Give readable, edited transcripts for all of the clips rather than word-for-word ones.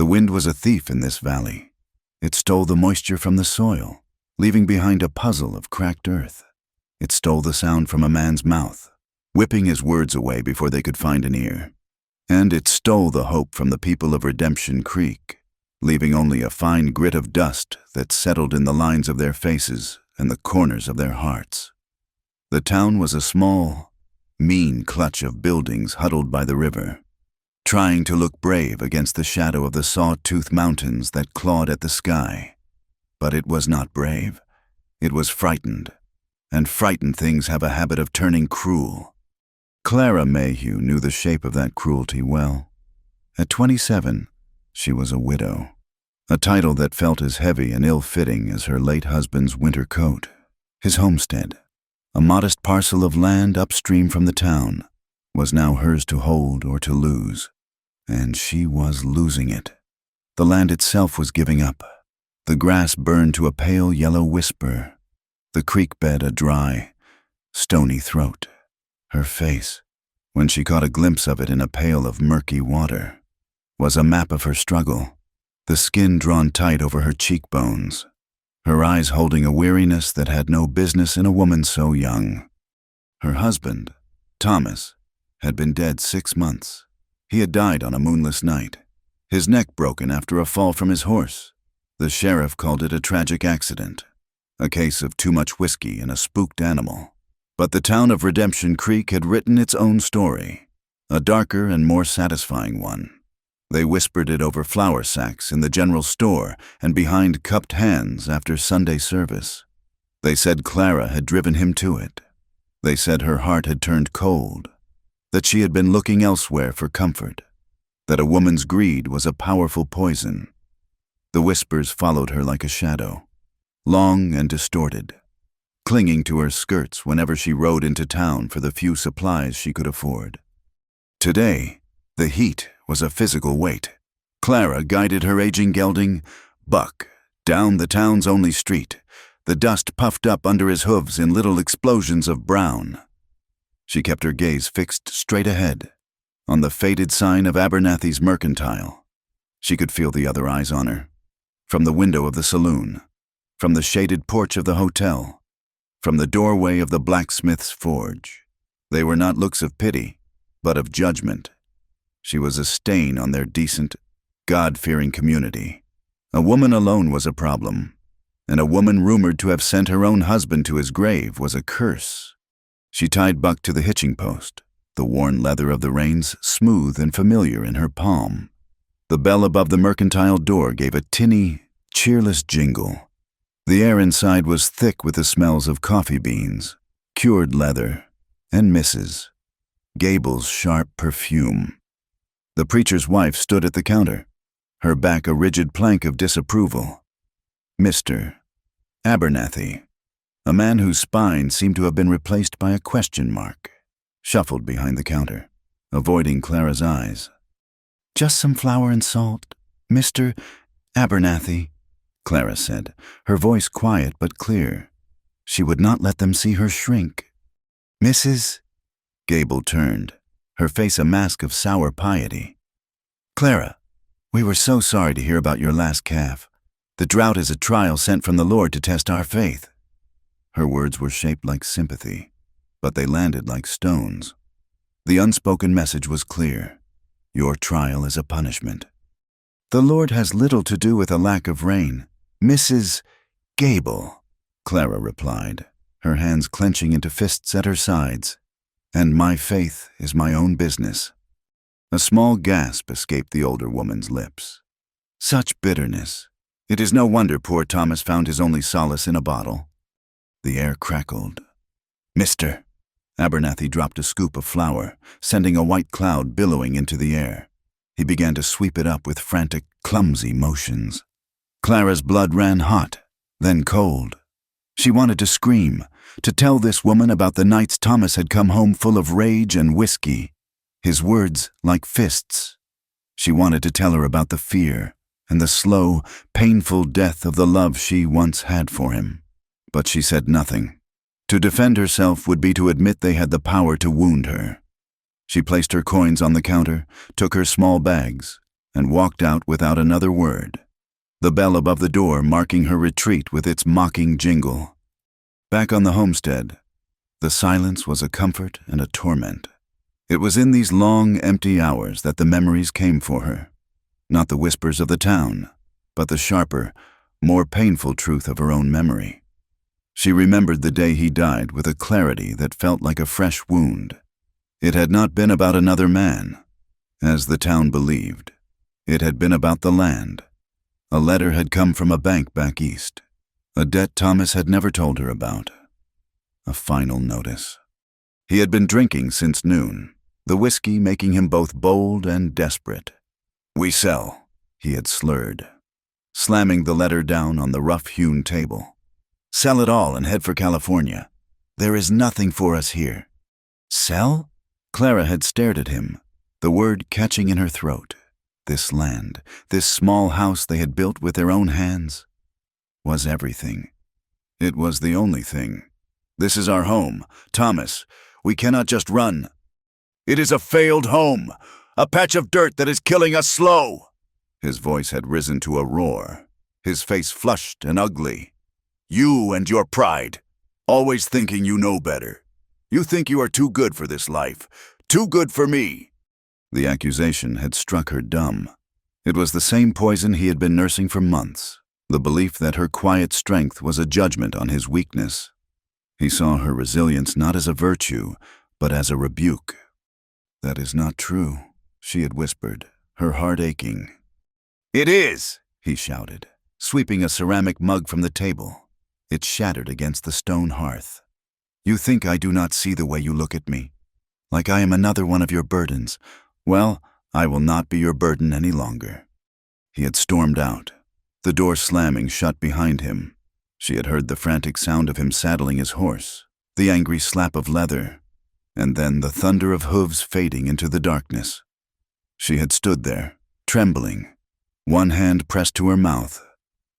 The wind was a thief in this valley. It stole the moisture from the soil, leaving behind a puzzle of cracked earth. It stole the sound from a man's mouth, whipping his words away before they could find an ear. And it stole the hope from the people of Redemption Creek, leaving only a fine grit of dust that settled in the lines of their faces and the corners of their hearts. The town was a small, mean clutch of buildings huddled by the river, trying to look brave against the shadow of the saw-tooth mountains that clawed at the sky. But it was not brave. It was frightened, and frightened things have a habit of turning cruel. Clara Mayhew knew the shape of that cruelty well. At 27, she was a widow, a title that felt as heavy and ill-fitting as her late husband's winter coat. His homestead, a modest parcel of land upstream from the town, was now hers to hold or to lose, and she was losing it. The land itself was giving up, the grass burned to a pale yellow whisper, the creek bed a dry, stony throat. Her face, when she caught a glimpse of it in a pail of murky water, was a map of her struggle, the skin drawn tight over her cheekbones, her eyes holding a weariness that had no business in a woman so young. Her husband, Thomas, had been dead 6 months. He had died on a moonless night, his neck broken after a fall from his horse. The sheriff called it a tragic accident, a case of too much whiskey and a spooked animal. But the town of Redemption Creek had written its own story, a darker and more satisfying one. They whispered it over flour sacks in the general store and behind cupped hands after Sunday service. They said Clara had driven him to it. They said her heart had turned cold, that she had been looking elsewhere for comfort, that a woman's greed was a powerful poison. The whispers followed her like a shadow, long and distorted, clinging to her skirts whenever she rode into town for the few supplies she could afford. Today, the heat was a physical weight. Clara guided her aging gelding, Buck, down the town's only street, the dust puffed up under his hooves in little explosions of brown. She kept her gaze fixed straight ahead, on the faded sign of Abernathy's Mercantile. She could feel the other eyes on her, from the window of the saloon, from the shaded porch of the hotel, from the doorway of the blacksmith's forge. They were not looks of pity, but of judgment. She was a stain on their decent, God-fearing community. A woman alone was a problem, and a woman rumored to have sent her own husband to his grave was a curse. She tied Buck to the hitching post, the worn leather of the reins smooth and familiar in her palm. The bell above the mercantile door gave a tinny, cheerless jingle. The air inside was thick with the smells of coffee beans, cured leather, and Mrs. Gable's sharp perfume. The preacher's wife stood at the counter, her back a rigid plank of disapproval. Mr. Abernathy, a man whose spine seemed to have been replaced by a question mark, shuffled behind the counter, avoiding Clara's eyes. "Just some flour and salt, Mr. Abernathy," Clara said, her voice quiet but clear. She would not let them see her shrink. "Mrs. Gable turned, her face a mask of sour piety. "Clara, we were so sorry to hear about your last calf. The drought is a trial sent from the Lord to test our faith." Her words were shaped like sympathy, but they landed like stones. The unspoken message was clear. Your trial is a punishment. "The Lord has little to do with a lack of rain, Mrs. Gable," Clara replied, her hands clenching into fists at her sides. "And my faith is my own business." A small gasp escaped the older woman's lips. Such bitterness. It is no wonder poor Thomas found his only solace in a bottle. The air crackled. "Mr." Abernathy dropped a scoop of flour, sending a white cloud billowing into the air. He began to sweep it up with frantic, clumsy motions. Clara's blood ran hot, then cold. She wanted to scream, to tell this woman about the nights Thomas had come home full of rage and whiskey, his words like fists. She wanted to tell her about the fear and the slow, painful death of the love she once had for him. But she said nothing. To defend herself would be to admit they had the power to wound her. She placed her coins on the counter, took her small bags, and walked out without another word, the bell above the door marking her retreat with its mocking jingle. Back on the homestead, the silence was a comfort and a torment. It was in these long, empty hours that the memories came for her. Not the whispers of the town, but the sharper, more painful truth of her own memory. She remembered the day he died with a clarity that felt like a fresh wound. It had not been about another man, as the town believed. It had been about the land. A letter had come from a bank back east, a debt Thomas had never told her about. A final notice. He had been drinking since noon, the whiskey making him both bold and desperate. "We sell," he had slurred, slamming the letter down on the rough-hewn table. "Sell it all and head for California. There is nothing for us here." "Sell?" Clara had stared at him, the word catching in her throat. This land, this small house they had built with their own hands, was everything. It was the only thing. "This is our home. Thomas, we cannot just run." "It is a failed home, a patch of dirt that is killing us slow." His voice had risen to a roar, his face flushed and ugly. "You and your pride, always thinking you know better. You think you are too good for this life, too good for me." The accusation had struck her dumb. It was the same poison he had been nursing for months, the belief that her quiet strength was a judgment on his weakness. He saw her resilience not as a virtue, but as a rebuke. "That is not true," she had whispered, her heart aching. "It is," he shouted, sweeping a ceramic mug from the table. It shattered against the stone hearth. "You think I do not see the way you look at me? Like I am another one of your burdens. Well, I will not be your burden any longer." He had stormed out, the door slamming shut behind him. She had heard the frantic sound of him saddling his horse, the angry slap of leather, and then the thunder of hooves fading into the darkness. She had stood there, trembling, one hand pressed to her mouth,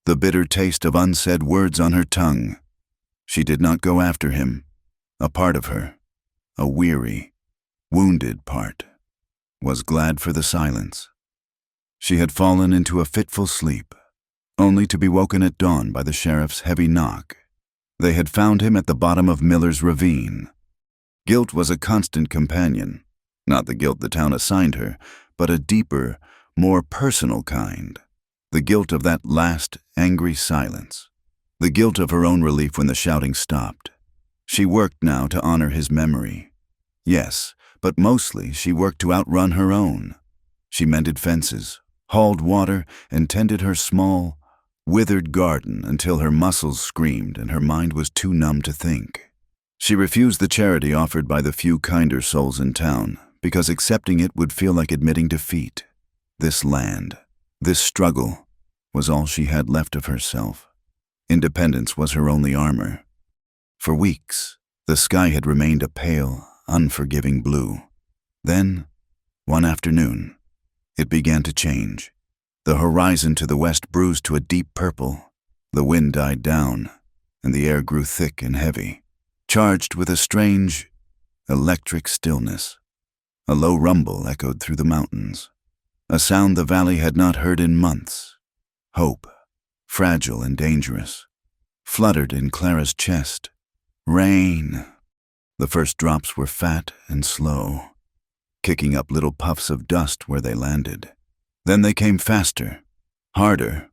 the bitter taste of unsaid words on her tongue. She did not go after him. A part of her, a weary, wounded part, was glad for the silence. She had fallen into a fitful sleep, only to be woken at dawn by the sheriff's heavy knock. They had found him at the bottom of Miller's Ravine. Guilt was a constant companion, not the guilt the town assigned her, but a deeper, more personal kind. The guilt of that last, angry silence. The guilt of her own relief when the shouting stopped. She worked now to honor his memory. Yes, but mostly she worked to outrun her own. She mended fences, hauled water, and tended her small, withered garden until her muscles screamed and her mind was too numb to think. She refused the charity offered by the few kinder souls in town because accepting it would feel like admitting defeat. This land, this struggle, was all she had left of herself. Independence was her only armor. For weeks, the sky had remained a pale, unforgiving blue. Then, one afternoon, it began to change. The horizon to the west bruised to a deep purple. The wind died down, and the air grew thick and heavy, charged with a strange, electric stillness. A low rumble echoed through the mountains, a sound the valley had not heard in months. Hope, fragile and dangerous, fluttered in Clara's chest. Rain. The first drops were fat and slow, kicking up little puffs of dust where they landed. Then they came faster, harder,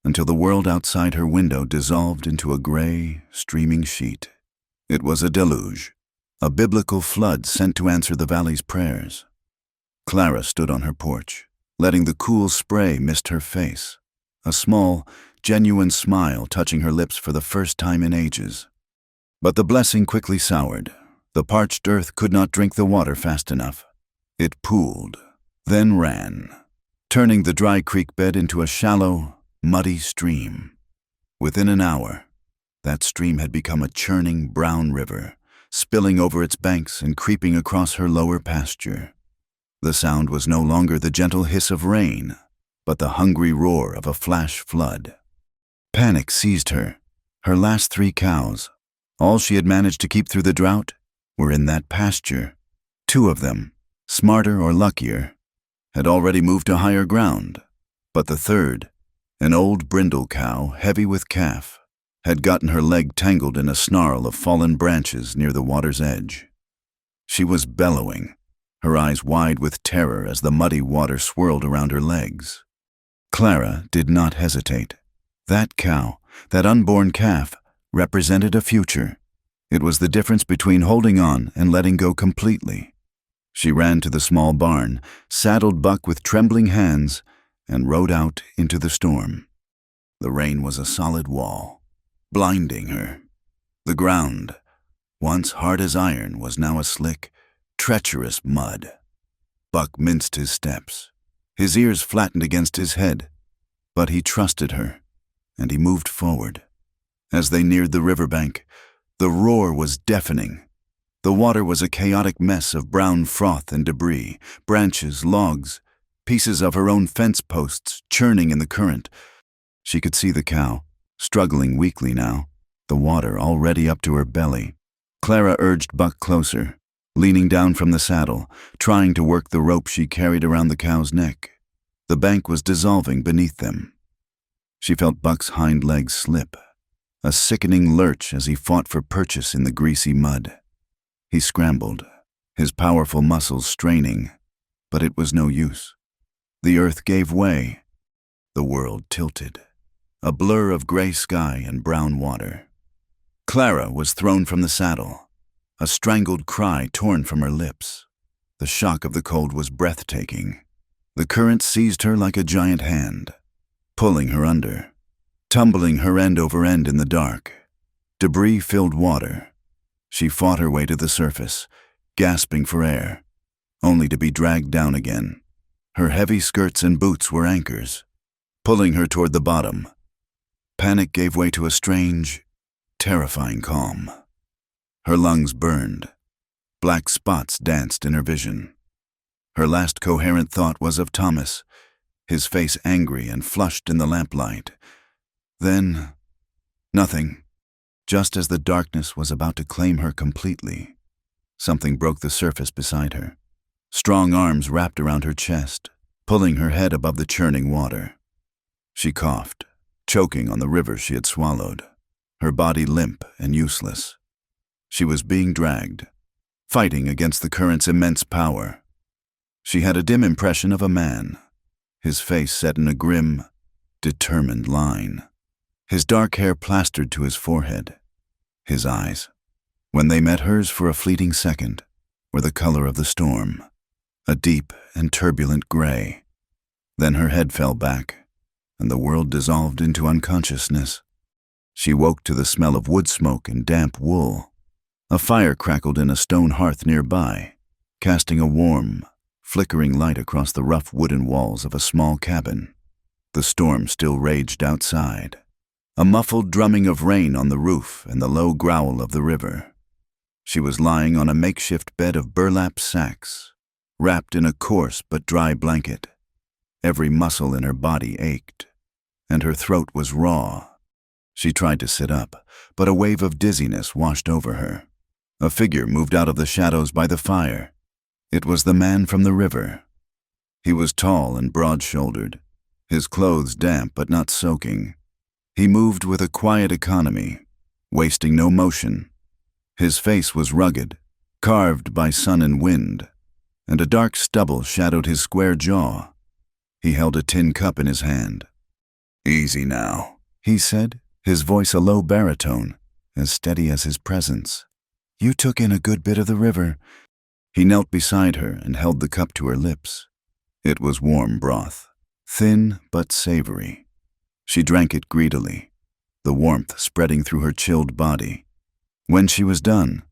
until the world outside her window dissolved into a gray, streaming sheet. It was a deluge, a biblical flood sent to answer the valley's prayers. Clara stood on her porch, letting the cool spray mist her face, a small, genuine smile touching her lips for the first time in ages. But the blessing quickly soured. The parched earth could not drink the water fast enough. It pooled, then ran, turning the dry creek bed into a shallow, muddy stream. Within an hour, that stream had become a churning brown river, spilling over its banks and creeping across her lower pasture. The sound was no longer the gentle hiss of rain, but the hungry roar of a flash flood. Panic seized her. Her last 3 cows, all she had managed to keep through the drought, were in that pasture. 2 of them, smarter or luckier, had already moved to higher ground, but the third, an old brindle cow, heavy with calf, had gotten her leg tangled in a snarl of fallen branches near the water's edge. She was bellowing, her eyes wide with terror as the muddy water swirled around her legs. Clara did not hesitate. That cow, that unborn calf, represented a future. It was the difference between holding on and letting go completely. She ran to the small barn, saddled Buck with trembling hands, and rode out into the storm. The rain was a solid wall, blinding her. The ground, once hard as iron, was now a slick, treacherous mud. Buck minced his steps. His ears flattened against his head, but he trusted her, and he moved forward. As they neared the riverbank, the roar was deafening. The water was a chaotic mess of brown froth and debris, branches, logs, pieces of her own fence posts churning in the current. She could see the cow, struggling weakly now, the water already up to her belly. Clara urged Buck closer, leaning down from the saddle, trying to work the rope she carried around the cow's neck. The bank was dissolving beneath them. She felt Buck's hind legs slip, a sickening lurch as he fought for purchase in the greasy mud. He scrambled, his powerful muscles straining, but it was no use. The earth gave way. The world tilted, a blur of gray sky and brown water. Clara was thrown from the saddle, a strangled cry torn from her lips. The shock of the cold was breathtaking. The current seized her like a giant hand, pulling her under, tumbling her end over end in the dark. Debris filled water. She fought her way to the surface, gasping for air, only to be dragged down again. Her heavy skirts and boots were anchors, pulling her toward the bottom. Panic gave way to a strange, terrifying calm. Her lungs burned. Black spots danced in her vision. Her last coherent thought was of Thomas, his face angry and flushed in the lamplight. Then, nothing. Just as the darkness was about to claim her completely, something broke the surface beside her. Strong arms wrapped around her chest, pulling her head above the churning water. She coughed, choking on the river she had swallowed, her body limp and useless. She was being dragged, fighting against the current's immense power. She had a dim impression of a man, his face set in a grim, determined line. His dark hair plastered to his forehead. His eyes, when they met hers for a fleeting second, were the color of the storm, a deep and turbulent gray. Then her head fell back, and the world dissolved into unconsciousness. She woke to the smell of wood smoke and damp wool. A fire crackled in a stone hearth nearby, casting a warm, flickering light across the rough wooden walls of a small cabin. The storm still raged outside, a muffled drumming of rain on the roof and the low growl of the river. She was lying on a makeshift bed of burlap sacks, wrapped in a coarse but dry blanket. Every muscle in her body ached, and her throat was raw. She tried to sit up, but a wave of dizziness washed over her. A figure moved out of the shadows by the fire. It was the man from the river. He was tall and broad-shouldered, his clothes damp but not soaking. He moved with a quiet economy, wasting no motion. His face was rugged, carved by sun and wind, and a dark stubble shadowed his square jaw. He held a tin cup in his hand. "Easy now," he said, his voice a low baritone, as steady as his presence. "You took in a good bit of the river." He knelt beside her and held the cup to her lips. It was warm broth, thin but savory. She drank it greedily, the warmth spreading through her chilled body. When she was done,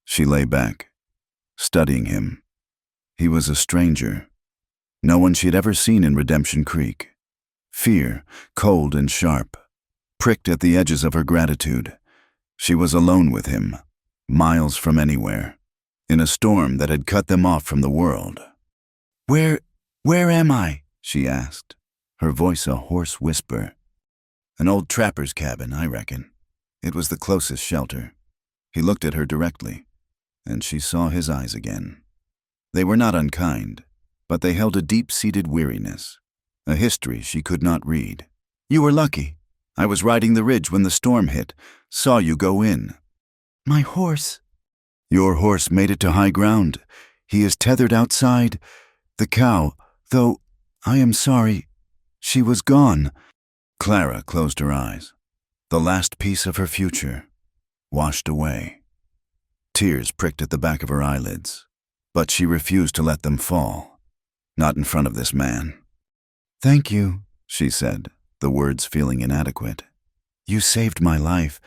she lay back, studying him. He was a stranger, no one she had ever seen in Redemption Creek. Fear, cold and sharp, pricked at the edges of her gratitude. She was alone with him, miles from anywhere, in a storm that had cut them off from the world. Where am I?" she asked, her voice a hoarse whisper. "An old trapper's cabin, I reckon." It was the closest shelter. He looked at her directly, and she saw his eyes again. They were not unkind, but they held a deep-seated weariness, a history she could not read. "You were lucky. I was riding the ridge when the storm hit, saw you go in." "My horse." "Your horse made it to high ground. He is tethered outside. The cow, though, I am sorry, she was gone." Clara closed her eyes. The last piece of her future washed away. Tears pricked at the back of her eyelids, but she refused to let them fall. Not in front of this man. "Thank you," she said, the words feeling inadequate. "You saved my life."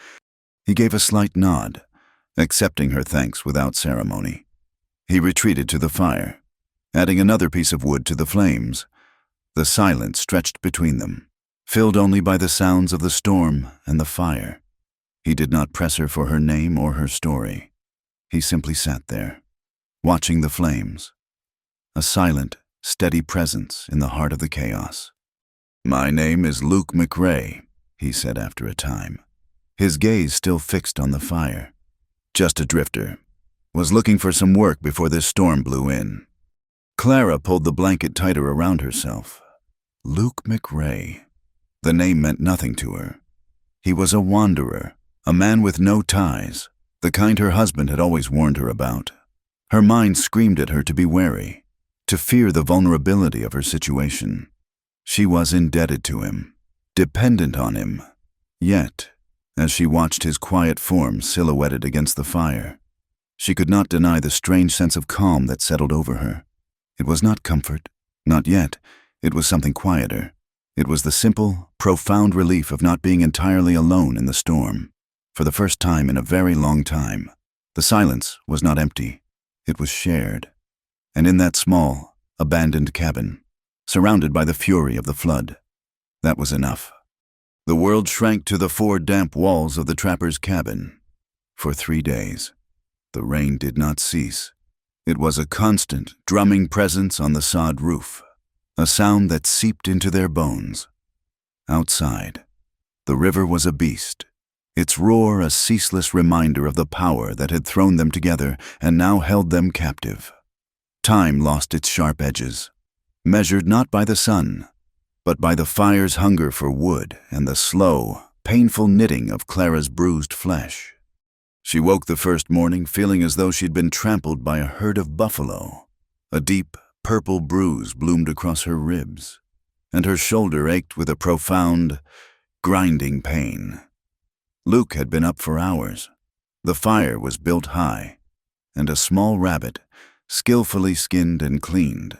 He gave a slight nod, accepting her thanks without ceremony. He retreated to the fire, adding another piece of wood to the flames. The silence stretched between them, filled only by the sounds of the storm and the fire. He did not press her for her name or her story. He simply sat there, watching the flames, a silent, steady presence in the heart of the chaos. "My name is Luke McRae," he said after a time, his gaze still fixed on the fire. "Just a drifter. Was looking for some work before this storm blew in." Clara pulled the blanket tighter around herself. Luke McRae. The name meant nothing to her. He was a wanderer, a man with no ties, the kind her husband had always warned her about. Her mind screamed at her to be wary, to fear the vulnerability of her situation. She was indebted to him, dependent on him. Yet, as she watched his quiet form silhouetted against the fire, she could not deny the strange sense of calm that settled over her. It was not comfort, not yet. It was something quieter. It was the simple, profound relief of not being entirely alone in the storm. For the first time in a very long time, the silence was not empty. It was shared. And in that small, abandoned cabin, surrounded by the fury of the flood, that was enough. The world shrank to the 4 damp walls of the trapper's cabin. For 3 days, the rain did not cease. It was a constant, drumming presence on the sod roof, a sound that seeped into their bones. Outside, the river was a beast, its roar a ceaseless reminder of the power that had thrown them together and now held them captive. Time lost its sharp edges, measured not by the sun, but by the fire's hunger for wood and the slow, painful knitting of Clara's bruised flesh. She woke the first morning feeling as though she'd been trampled by a herd of buffalo. A deep, purple bruise bloomed across her ribs, and her shoulder ached with a profound, grinding pain. Luke had been up for hours. The fire was built high, and a small rabbit, skillfully skinned and cleaned,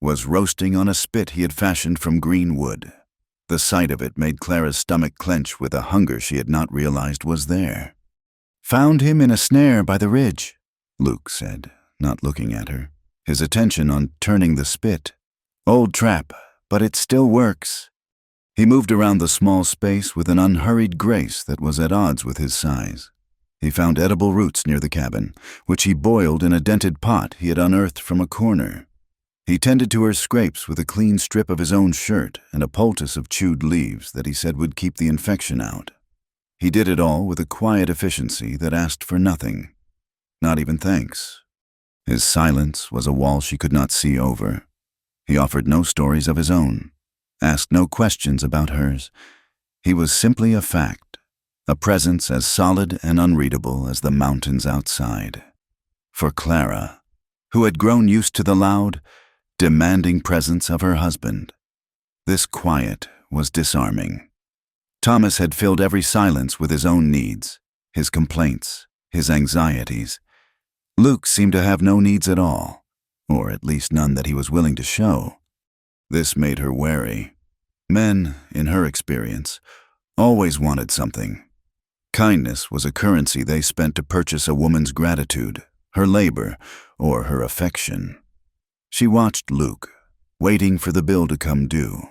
was roasting on a spit he had fashioned from green wood. The sight of it made Clara's stomach clench with a hunger she had not realized was there. "Found him in a snare by the ridge," Luke said, not looking at her, his attention on turning the spit. "Old trap, but it still works." He moved around the small space with an unhurried grace that was at odds with his size. He found edible roots near the cabin, which he boiled in a dented pot he had unearthed from a corner. He tended to her scrapes with a clean strip of his own shirt and a poultice of chewed leaves that he said would keep the infection out. He did it all with a quiet efficiency that asked for nothing, not even thanks. His silence was a wall she could not see over. He offered no stories of his own, asked no questions about hers. He was simply a fact, a presence as solid and unreadable as the mountains outside. For Clara, who had grown used to the loud, demanding presence of her husband, this quiet was disarming. Thomas had filled every silence with his own needs, his complaints, his anxieties. Luke seemed to have no needs at all, or at least none that he was willing to show. This made her wary. Men, in her experience, always wanted something. Kindness was a currency they spent to purchase a woman's gratitude, her labor, or her affection. She watched Luke, waiting for the bill to come due.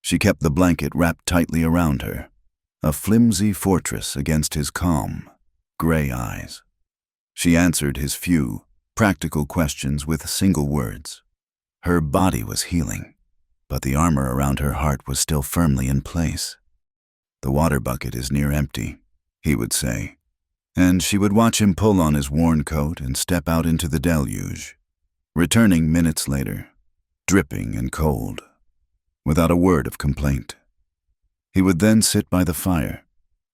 She kept the blanket wrapped tightly around her, a flimsy fortress against his calm, gray eyes. She answered his few, practical questions with single words. Her body was healing, but the armor around her heart was still firmly in place. "The water bucket is near empty," he would say, and she would watch him pull on his worn coat and step out into the deluge. Returning minutes later, dripping and cold, without a word of complaint. He would then sit by the fire,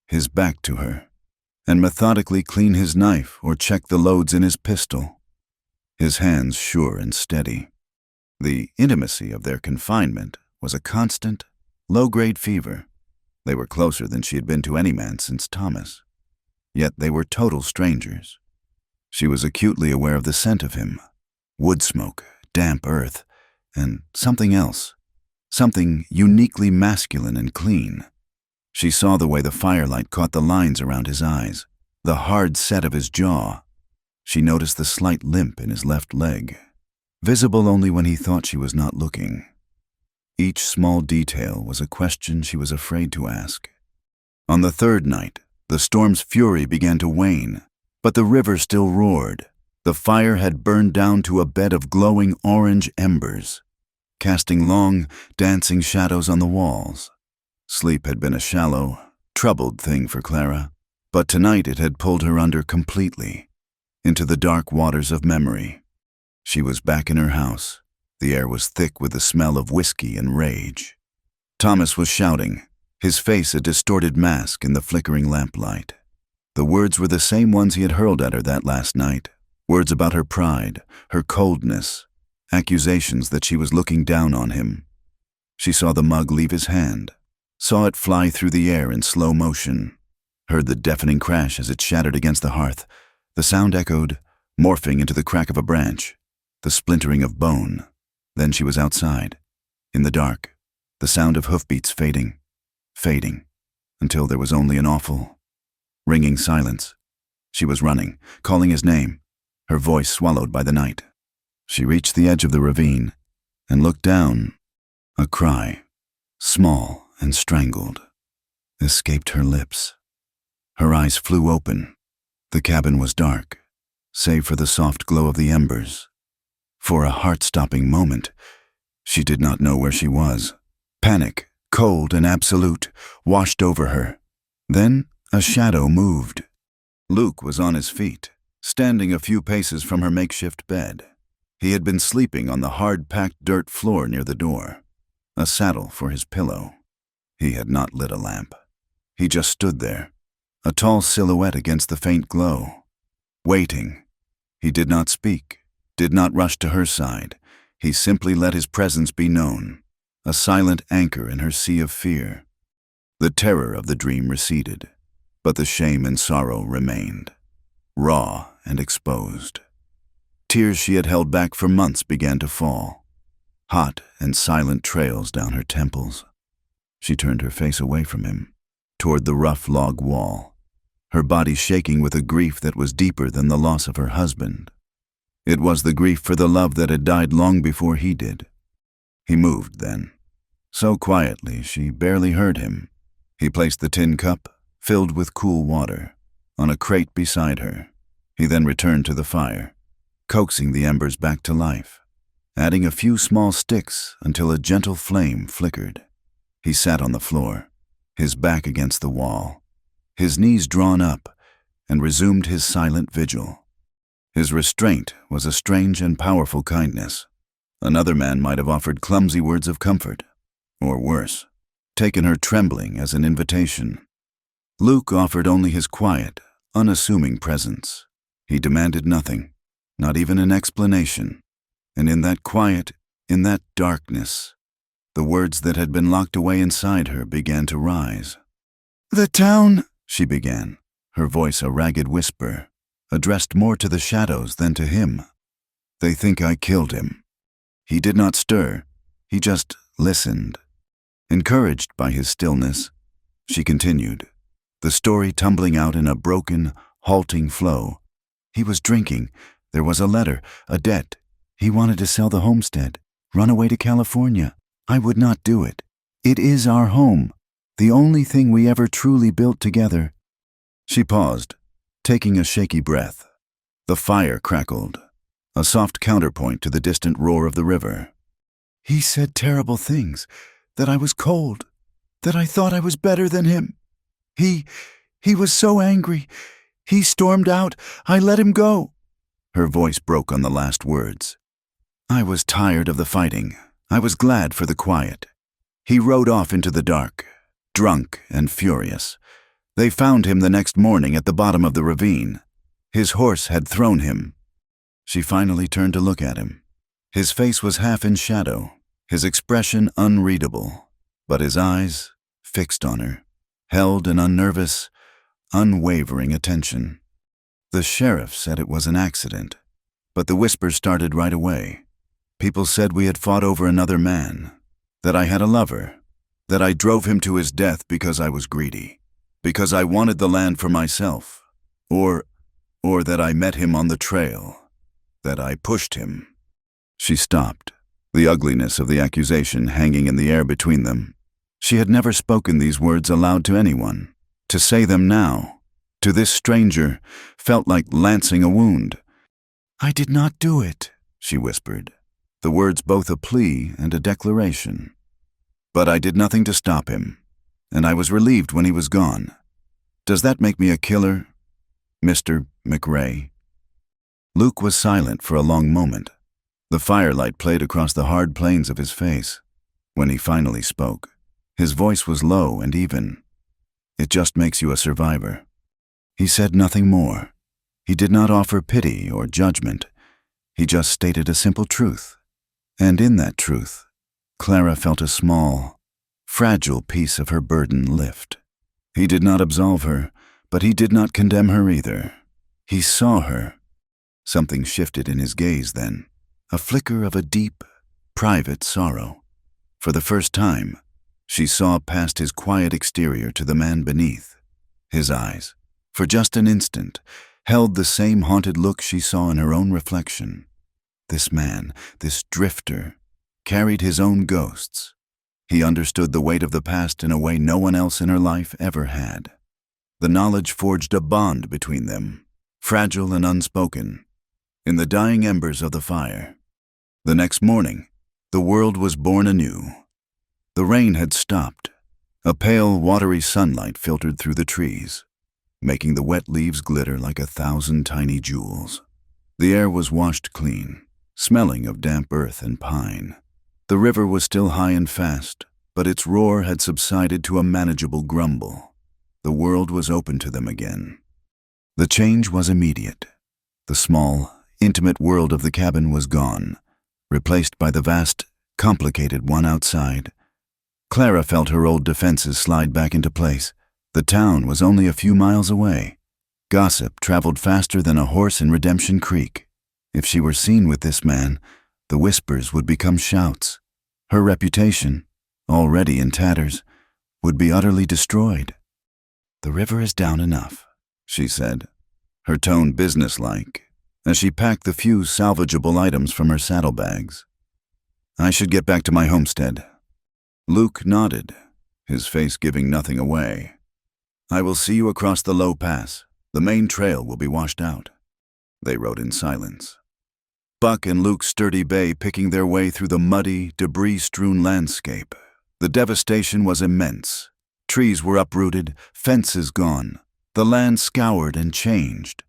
his back to her, and methodically clean his knife or check the loads in his pistol, his hands sure and steady. The intimacy of their confinement was a constant, low-grade fever. They were closer than she had been to any man since Thomas. Yet they were total strangers. She was acutely aware of the scent of him, wood smoke, damp earth, and something else, something uniquely masculine and clean. She saw the way the firelight caught the lines around his eyes, the hard set of his jaw. She noticed the slight limp in his left leg, visible only when he thought she was not looking. Each small detail was a question she was afraid to ask. On the third night, the storm's fury began to wane, but the river still roared. The fire had burned down to a bed of glowing orange embers, casting long, dancing shadows on the walls. Sleep had been a shallow, troubled thing for Clara, but tonight it had pulled her under completely, into the dark waters of memory. She was back in her house. The air was thick with the smell of whiskey and rage. Thomas was shouting, his face a distorted mask in the flickering lamplight. The words were the same ones he had hurled at her that last night, words about her pride, her coldness, accusations that she was looking down on him. She saw the mug leave his hand, saw it fly through the air in slow motion, heard the deafening crash as it shattered against the hearth. The sound echoed, morphing into the crack of a branch, the splintering of bone. Then she was outside, in the dark, the sound of hoofbeats fading, until there was only an awful, ringing silence. She was running, calling his name, her voice swallowed by the night. She reached the edge of the ravine and looked down. A cry, small and strangled, escaped her lips. Her eyes flew open. The cabin was dark, save for the soft glow of the embers. For a heart-stopping moment, she did not know where she was. Panic, cold and absolute, washed over her. Then a shadow moved. Luke was on his feet, standing a few paces from her makeshift bed. He had been sleeping on the hard-packed dirt floor near the door, a saddle for his pillow. He had not lit a lamp. He just stood there, a tall silhouette against the faint glow, waiting. He did not speak, did not rush to her side. He simply let his presence be known, a silent anchor in her sea of fear. The terror of the dream receded, but the shame and sorrow remained, raw and exposed. Tears she had held back for months began to fall, hot and silent trails down her temples. She turned her face away from him, toward the rough log wall, her body shaking with a grief that was deeper than the loss of her husband. It was the grief for the love that had died long before he did. He moved then, so quietly she barely heard him. He placed the tin cup, filled with cool water, on a crate beside her. He then returned to the fire, coaxing the embers back to life, adding a few small sticks until a gentle flame flickered. He sat on the floor, his back against the wall, his knees drawn up, and resumed his silent vigil. His restraint was a strange and powerful kindness. Another man might have offered clumsy words of comfort, or worse, taken her trembling as an invitation. Luke offered only his quiet, unassuming presence. He demanded nothing, not even an explanation. And in that quiet, in that darkness, the words that had been locked away inside her began to rise. "The town," she began, her voice a ragged whisper, addressed more to the shadows than to him. "They think I killed him." He did not stir. He just listened. Encouraged by his stillness, she continued, the story tumbling out in a broken, halting flow. "He was drinking. There was a letter, a debt. He wanted to sell the homestead, run away to California. I would not do it. It is our home, the only thing we ever truly built together." She paused, taking a shaky breath. The fire crackled, a soft counterpoint to the distant roar of the river. "He said terrible things, that I was cold, that I thought I was better than him. He was so angry. He stormed out. I let him go." Her voice broke on the last words. I was tired of the fighting. I was glad for the quiet. He rode off into the dark, drunk and furious. They found him the next morning at the bottom of the ravine. His horse had thrown him. She finally turned to look at him. His face was half in shadow, his expression unreadable, but his eyes, fixed on her, held an unnervous, unwavering attention. The sheriff said it was an accident, but the whispers started right away. People said we had fought over another man, that I had a lover, that I drove him to his death because I was greedy, because I wanted the land for myself, or that I met him on the trail, that I pushed him. She stopped, the ugliness of the accusation hanging in the air between them. She had never spoken these words aloud to anyone. To say them now, to this stranger, felt like lancing a wound. "I did not do it," she whispered, the words both a plea and a declaration. "But I did nothing to stop him, and I was relieved when he was gone. Does that make me a killer, Mr. McRae?" Luke was silent for a long moment. The firelight played across the hard planes of his face. When he finally spoke, his voice was low and even. "It just makes you a survivor." He said nothing more. He did not offer pity or judgment. He just stated a simple truth. And in that truth, Clara felt a small, fragile piece of her burden lift. He did not absolve her, but he did not condemn her either. He saw her. Something shifted in his gaze then, a flicker of a deep, private sorrow. For the first time, she saw past his quiet exterior to the man beneath. His eyes, for just an instant, held the same haunted look she saw in her own reflection. This man, this drifter, carried his own ghosts. He understood the weight of the past in a way no one else in her life ever had. The knowledge forged a bond between them, fragile and unspoken, in the dying embers of the fire. The next morning, the world was born anew. The rain had stopped. A pale, watery sunlight filtered through the trees, making the wet leaves glitter like 1,000 tiny jewels. The air was washed clean, smelling of damp earth and pine. The river was still high and fast, but its roar had subsided to a manageable grumble. The world was open to them again. The change was immediate. The small, intimate world of the cabin was gone, replaced by the vast, complicated one outside. Clara felt her old defenses slide back into place. The town was only a few miles away. Gossip traveled faster than a horse in Redemption Creek. If she were seen with this man, the whispers would become shouts. Her reputation, already in tatters, would be utterly destroyed. "The river is down enough," she said, her tone businesslike, as she packed the few salvageable items from her saddlebags. "I should get back to my homestead." Luke nodded, his face giving nothing away. "I will see you across the low pass. The main trail will be washed out." They rode in silence. Buck and Luke's sturdy bay picking their way through the muddy, debris-strewn landscape. The devastation was immense. Trees were uprooted, fences gone, the land scoured and changed.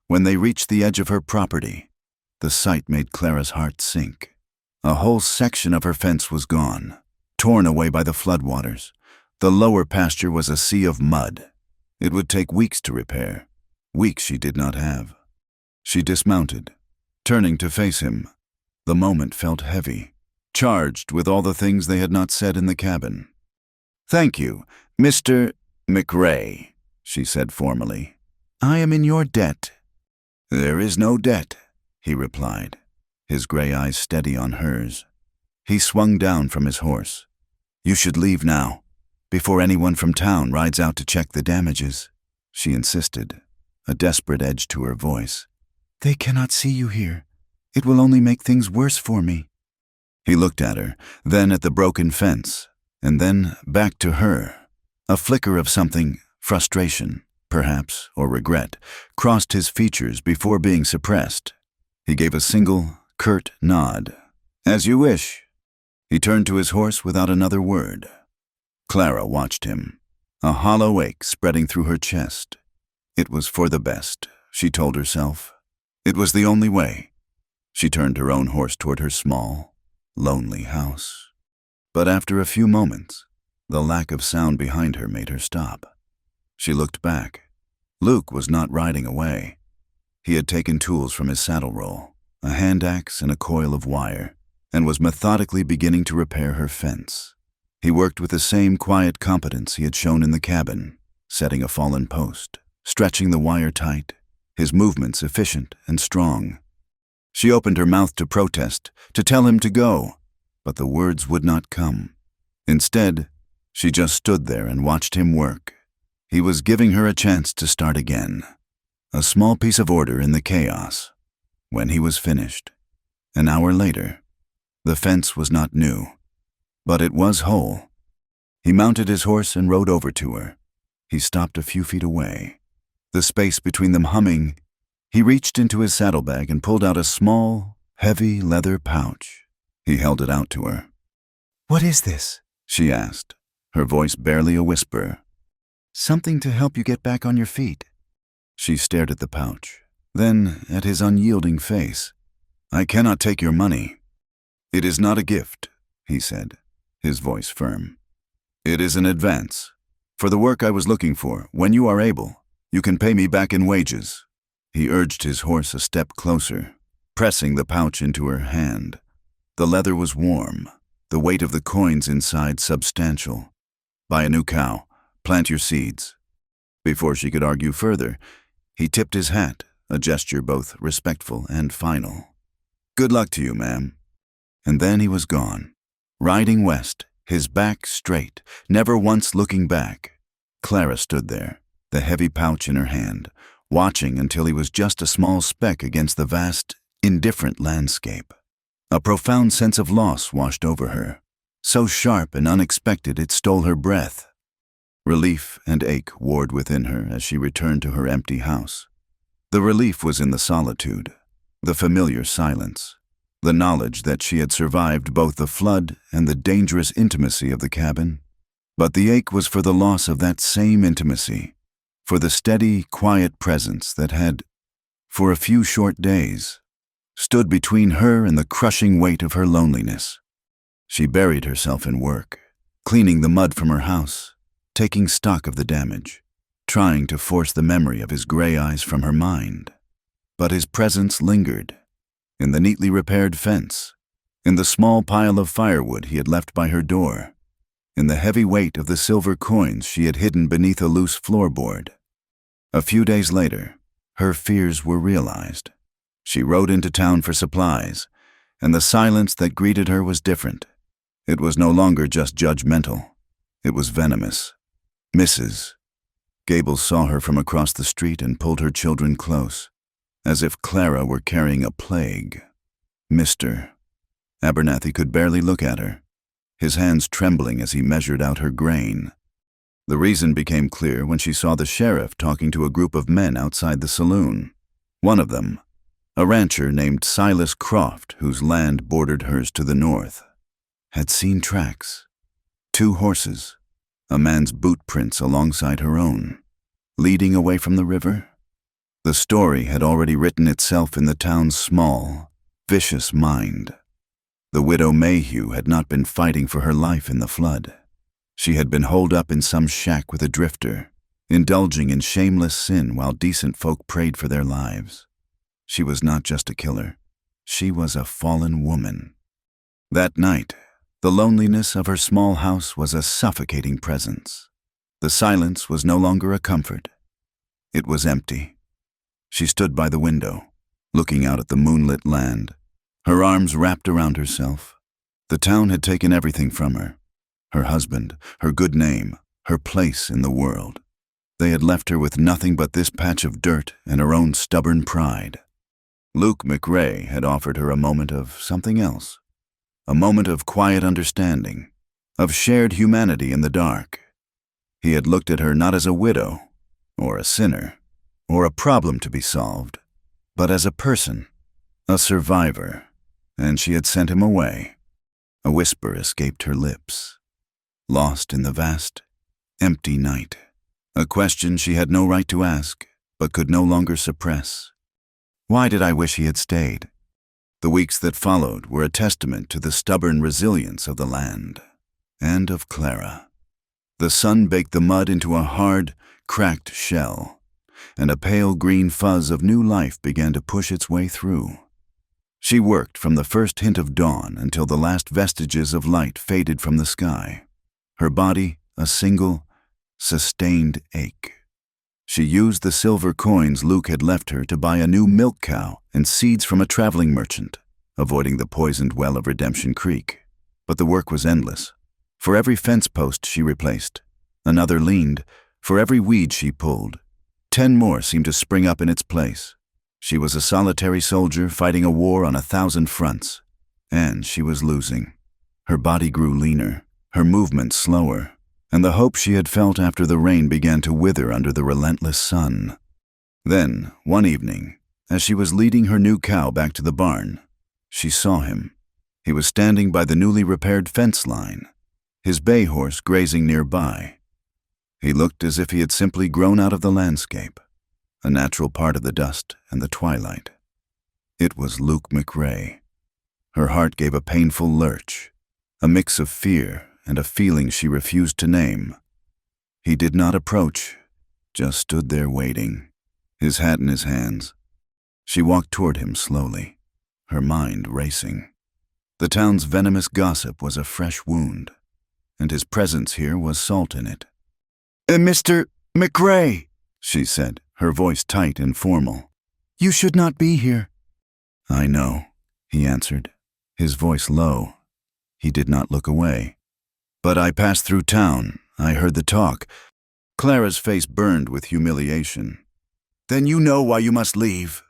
When they reached the edge of her property, the sight made Clara's heart sink. A whole section of her fence was gone, torn away by the floodwaters. The lower pasture was a sea of mud. It would take weeks to repair, weeks she did not have. She dismounted, turning to face him. The moment felt heavy, charged with all the things they had not said in the cabin. "Thank you, Mr. McRae," she said formally. "I am in your debt." "There is no debt," he replied, his gray eyes steady on hers. He swung down from his horse. "You should leave now, before anyone from town rides out to check the damages," she insisted, a desperate edge to her voice. "They cannot see you here. It will only make things worse for me." He looked at her, then at the broken fence, and then back to her. A flicker of something, frustration, perhaps, or regret, crossed his features before being suppressed. He gave a single, curt nod. "As you wish." He turned to his horse without another word. Clara watched him, a hollow ache spreading through her chest. It was for the best, she told herself. It was the only way. She turned her own horse toward her small, lonely house. But after a few moments, the lack of sound behind her made her stop. She looked back. Luke was not riding away. He had taken tools from his saddle roll, a hand axe and a coil of wire, and was methodically beginning to repair her fence. He worked with the same quiet competence he had shown in the cabin, setting a fallen post, stretching the wire tight, his movements efficient and strong. She opened her mouth to protest, to tell him to go, but the words would not come. Instead, she just stood there and watched him work. He was giving her a chance to start again. A small piece of order in the chaos. When he was finished, an hour later, the fence was not new, but it was whole. He mounted his horse and rode over to her. He stopped a few feet away. The space between them humming, he reached into his saddlebag and pulled out a small, heavy leather pouch. He held it out to her. "What is this?" she asked, her voice barely a whisper. "Something to help you get back on your feet." She stared at the pouch, then at his unyielding face. "I cannot take your money." "It is not a gift," he said, his voice firm. "It is an advance. For the work I was looking for, when you are able, you can pay me back in wages." He urged his horse a step closer, pressing the pouch into her hand. The leather was warm, the weight of the coins inside substantial. "Buy a new cow, plant your seeds." Before she could argue further, he tipped his hat, a gesture both respectful and final. "Good luck to you, ma'am." And then he was gone, riding west, his back straight, never once looking back. Clara stood there, the heavy pouch in her hand, watching until he was just a small speck against the vast, indifferent landscape. A profound sense of loss washed over her, so sharp and unexpected it stole her breath. Relief and ache warred within her as she returned to her empty house. The relief was in the solitude, the familiar silence, the knowledge that she had survived both the flood and the dangerous intimacy of the cabin. But the ache was for the loss of that same intimacy, for the steady, quiet presence that had, for a few short days, stood between her and the crushing weight of her loneliness. She buried herself in work, cleaning the mud from her house, taking stock of the damage, trying to force the memory of his gray eyes from her mind. But his presence lingered, in the neatly repaired fence, in the small pile of firewood he had left by her door, in the heavy weight of the silver coins she had hidden beneath a loose floorboard. A few days later, her fears were realized. She rode into town for supplies, and the silence that greeted her was different. It was no longer just judgmental. It was venomous. "Mrs." Gable saw her from across the street and pulled her children close, as if Clara were carrying a plague. "Mr." Abernathy could barely look at her, his hands trembling as he measured out her grain. The reason became clear when she saw the sheriff talking to a group of men outside the saloon. One of them, a rancher named Silas Croft, whose land bordered hers to the north, had seen tracks. 2 horses, a man's boot prints alongside her own, leading away from the river. The story had already written itself in the town's small, vicious mind. The widow Mayhew had not been fighting for her life in the flood. She had been holed up in some shack with a drifter, indulging in shameless sin while decent folk prayed for their lives. She was not just a killer. She was a fallen woman. That night, the loneliness of her small house was a suffocating presence. The silence was no longer a comfort. It was empty. She stood by the window, looking out at the moonlit land, her arms wrapped around herself. The town had taken everything from her. Her husband, her good name, her place in the world. They had left her with nothing but this patch of dirt and her own stubborn pride. Luke McRae had offered her a moment of something else, a moment of quiet understanding, of shared humanity in the dark. He had looked at her not as a widow, or a sinner, or a problem to be solved, but as a person, a survivor, and she had sent him away. A whisper escaped her lips. Lost in the vast, empty night. A question she had no right to ask, but could no longer suppress. Why did I wish he had stayed? The weeks that followed were a testament to the stubborn resilience of the land and of Clara. The sun baked the mud into a hard, cracked shell, and a pale green fuzz of new life began to push its way through. She worked from the first hint of dawn until the last vestiges of light faded from the sky, her body a single, sustained ache. She used the silver coins Luke had left her to buy a new milk cow and seeds from a traveling merchant, avoiding the poisoned well of Redemption Creek. But the work was endless. For every fence post she replaced, another leaned. For every weed she pulled, 10 more seemed to spring up in its place. She was a solitary soldier fighting a war on 1,000 fronts, and she was losing. Her body grew leaner, her movements slower, and the hope she had felt after the rain began to wither under the relentless sun. Then, one evening, as she was leading her new cow back to the barn, she saw him. He was standing by the newly repaired fence line, his bay horse grazing nearby. He looked as if he had simply grown out of the landscape, a natural part of the dust and the twilight. It was Luke McRae. Her heart gave a painful lurch, a mix of fear and a feeling she refused to name. He did not approach, just stood there waiting, his hat in his hands. She walked toward him slowly, her mind racing. The town's venomous gossip was a fresh wound, and his presence here was salt in it. Mr. McRae, she said, her voice tight and formal. You should not be here. I know, he answered, his voice low. He did not look away. But I passed through town. I heard the talk. Clara's face burned with humiliation. Then you know why you must leave.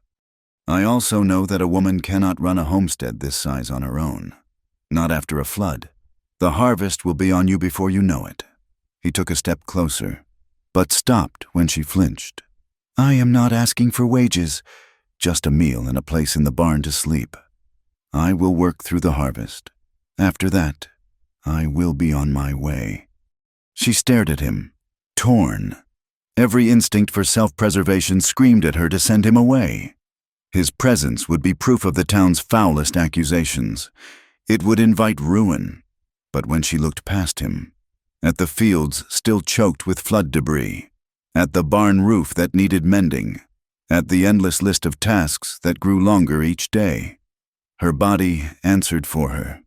I also know that a woman cannot run a homestead this size on her own. Not after a flood. The harvest will be on you before you know it. He took a step closer, but stopped when she flinched. I am not asking for wages, just a meal and a place in the barn to sleep. I will work through the harvest. After that, I will be on my way. She stared at him, torn. Every instinct for self-preservation screamed at her to send him away. His presence would be proof of the town's foulest accusations. It would invite ruin. But when she looked past him, at the fields still choked with flood debris, at the barn roof that needed mending, at the endless list of tasks that grew longer each day, her body answered for her.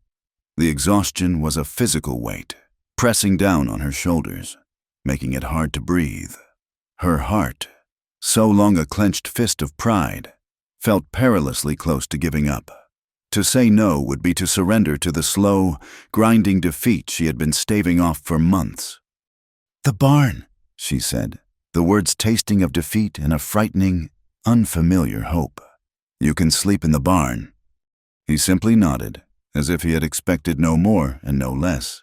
The exhaustion was a physical weight, pressing down on her shoulders, making it hard to breathe. Her heart, so long a clenched fist of pride, felt perilously close to giving up. To say no would be to surrender to the slow, grinding defeat she had been staving off for months. The barn, she said, the words tasting of defeat and a frightening, unfamiliar hope. You can sleep in the barn. He simply nodded, as if he had expected no more and no less.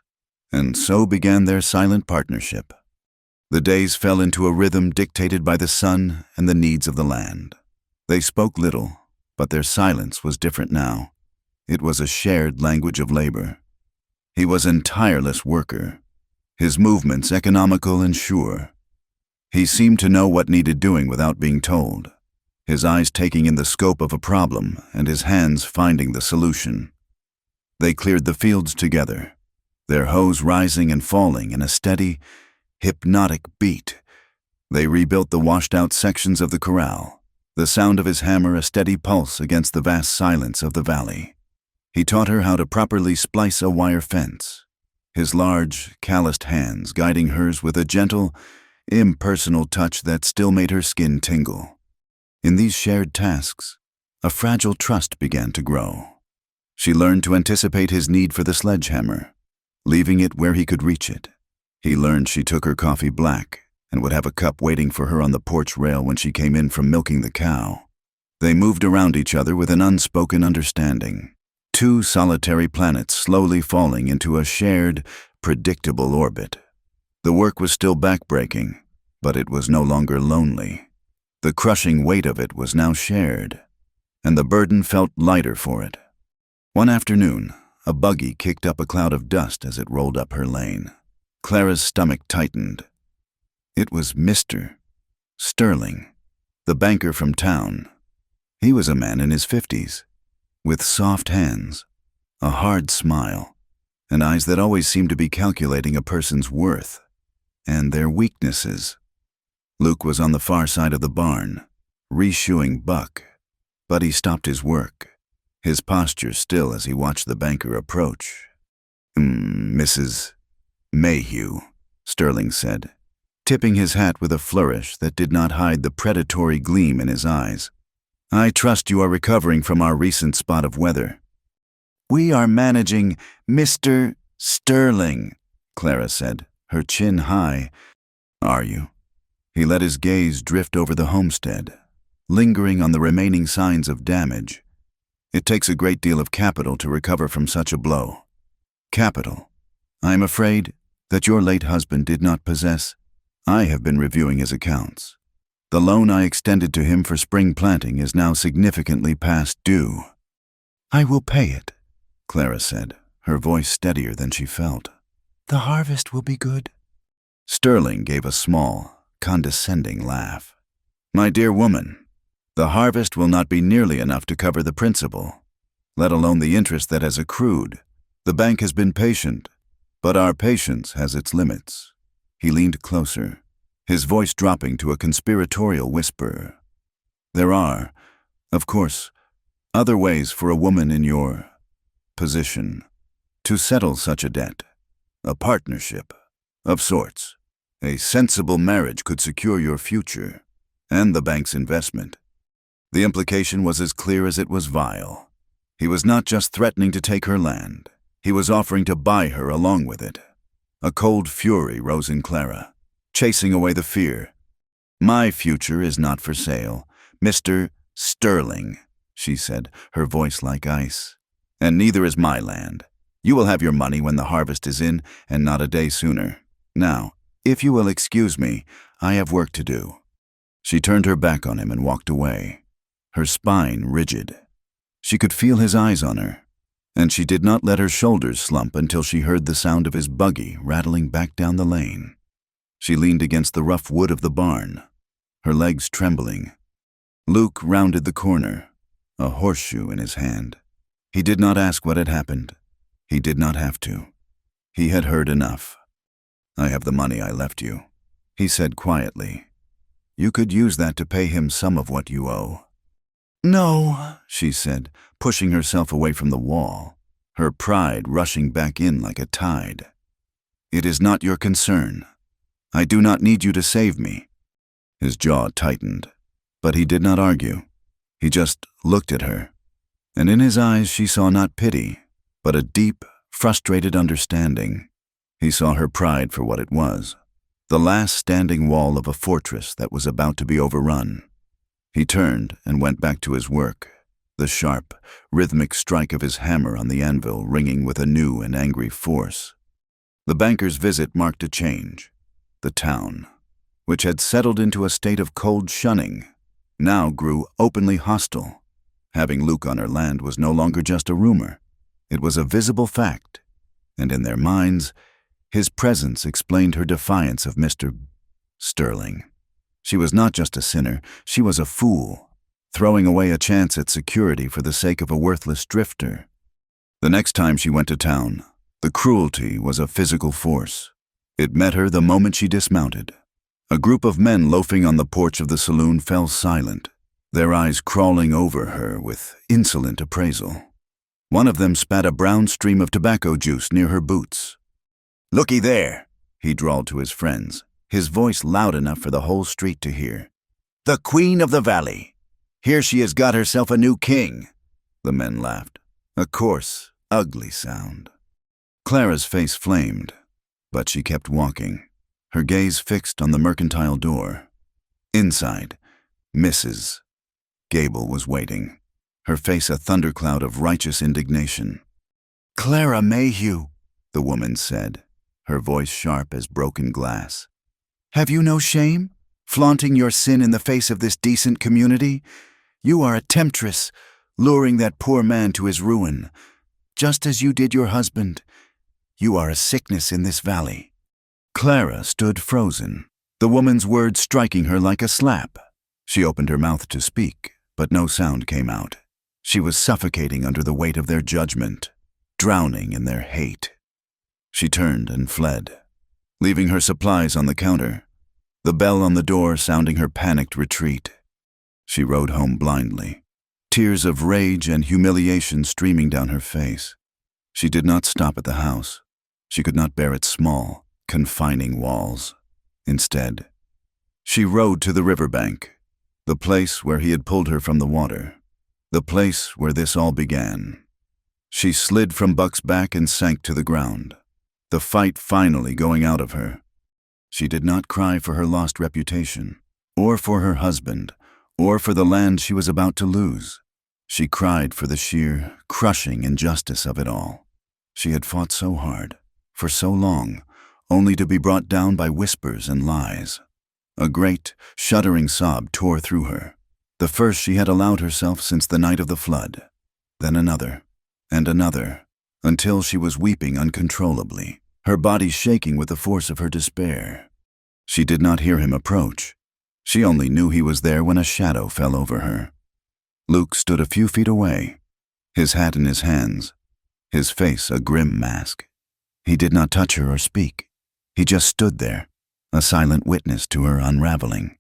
And so began their silent partnership. The days fell into a rhythm dictated by the sun and the needs of the land. They spoke little, but their silence was different now. It was a shared language of labor. He was an tireless worker, his movements economical and sure. He seemed to know what needed doing without being told, his eyes taking in the scope of a problem and his hands finding the solution. They cleared the fields together, their hoes rising and falling in a steady, hypnotic beat. They rebuilt the washed-out sections of the corral, the sound of his hammer a steady pulse against the vast silence of the valley. He taught her how to properly splice a wire fence, his large, calloused hands guiding hers with a gentle, impersonal touch that still made her skin tingle. In these shared tasks, a fragile trust began to grow. She learned to anticipate his need for the sledgehammer, leaving it where he could reach it. He learned she took her coffee black and would have a cup waiting for her on the porch rail when she came in from milking the cow. They moved around each other with an unspoken understanding. Two solitary planets slowly falling into a shared, predictable orbit. The work was still backbreaking, but it was no longer lonely. The crushing weight of it was now shared, and the burden felt lighter for it. One afternoon, a buggy kicked up a cloud of dust as it rolled up her lane. Clara's stomach tightened. It was Mr. Sterling, the banker from town. He was a man in his 50s. with soft hands, a hard smile, and eyes that always seemed to be calculating a person's worth and their weaknesses. Luke was on the far side of the barn, reshoeing buck, but he stopped his work, his posture still as he watched the banker approach. Mrs. Mayhew, Sterling said, tipping his hat with a flourish that did not hide the predatory gleam in his eyes. I trust you are recovering from our recent spot of weather. We are managing Mr. Sterling, Clara said, her chin high. Are you? He let his gaze drift over the homestead, lingering on the remaining signs of damage. It takes a great deal of capital to recover from such a blow. Capital? I am afraid that your late husband did not possess. I have been reviewing his accounts. The loan I extended to him for spring planting is now significantly past due. I will pay it, Clara said, her voice steadier than she felt. The harvest will be good. Sterling gave a small, condescending laugh. My dear woman, the harvest will not be nearly enough to cover the principal, let alone the interest that has accrued. The bank has been patient, but our patience has its limits. He leaned closer, his voice dropping to a conspiratorial whisper. There are, of course, other ways for a woman in your position to settle such a debt. A partnership, of sorts. A sensible marriage could secure your future and the bank's investment. The implication was as clear as it was vile. He was not just threatening to take her land. He was offering to buy her along with it. A cold fury rose in Clara, chasing away the fear. My future is not for sale, Mr. Sterling, she said, her voice like ice. And neither is my land. You will have your money when the harvest is in, and not a day sooner. Now, if you will excuse me, I have work to do. She turned her back on him and walked away, her spine rigid. She could feel his eyes on her, and she did not let her shoulders slump until she heard the sound of his buggy rattling back down the lane. She leaned against the rough wood of the barn, her legs trembling. Luke rounded the corner, a horseshoe in his hand. He did not ask what had happened. He did not have to. He had heard enough. I have the money I left you, he said quietly. You could use that to pay him some of what you owe. No, she said, pushing herself away from the wall, her pride rushing back in like a tide. It is not your concern. I do not need you to save me. His jaw tightened, but he did not argue. He just looked at her, and in his eyes she saw not pity, but a deep, frustrated understanding. He saw her pride for what it was, the last standing wall of a fortress that was about to be overrun. He turned and went back to his work, the sharp, rhythmic strike of his hammer on the anvil ringing with a new and angry force. The banker's visit marked a change. The town, which had settled into a state of cold shunning, now grew openly hostile. Having Luke on her land was no longer just a rumor. It was a visible fact, and in their minds, his presence explained her defiance of Mr. Sterling. She was not just a sinner, she was a fool, throwing away a chance at security for the sake of a worthless drifter. The next time she went to town, the cruelty was a physical force. It met her the moment she dismounted. A group of men loafing on the porch of the saloon fell silent, their eyes crawling over her with insolent appraisal. One of them spat a brown stream of tobacco juice near her boots. "Looky there," he drawled to his friends, his voice loud enough for the whole street to hear. "The Queen of the Valley. Here she has got herself a new king." The men laughed. A coarse, ugly sound. Clara's face flamed, but she kept walking, her gaze fixed on the mercantile door. Inside, Mrs. Gable was waiting, her face a thundercloud of righteous indignation. "Clara Mayhew," the woman said, her voice sharp as broken glass. "Have you no shame, flaunting your sin in the face of this decent community? You are a temptress, luring that poor man to his ruin, just as you did your husband. You are a sickness in this valley." Clara stood frozen, the woman's words striking her like a slap. She opened her mouth to speak, but no sound came out. She was suffocating under the weight of their judgment, drowning in their hate. She turned and fled, leaving her supplies on the counter, the bell on the door sounding her panicked retreat. She rode home blindly, tears of rage and humiliation streaming down her face. She did not stop at the house. She could not bear its small, confining walls. Instead, she rode to the riverbank, the place where he had pulled her from the water, the place where this all began. She slid from Buck's back and sank to the ground, the fight finally going out of her. She did not cry for her lost reputation, or for her husband, or for the land she was about to lose. She cried for the sheer, crushing injustice of it all. She had fought so hard, for so long, only to be brought down by whispers and lies. A great, shuddering sob tore through her, the first she had allowed herself since the night of the flood. Then another, and another, until she was weeping uncontrollably, her body shaking with the force of her despair. She did not hear him approach. She only knew he was there when a shadow fell over her. Luke stood a few feet away, his hat in his hands, his face a grim mask. He did not touch her or speak. He just stood there, a silent witness to her unraveling.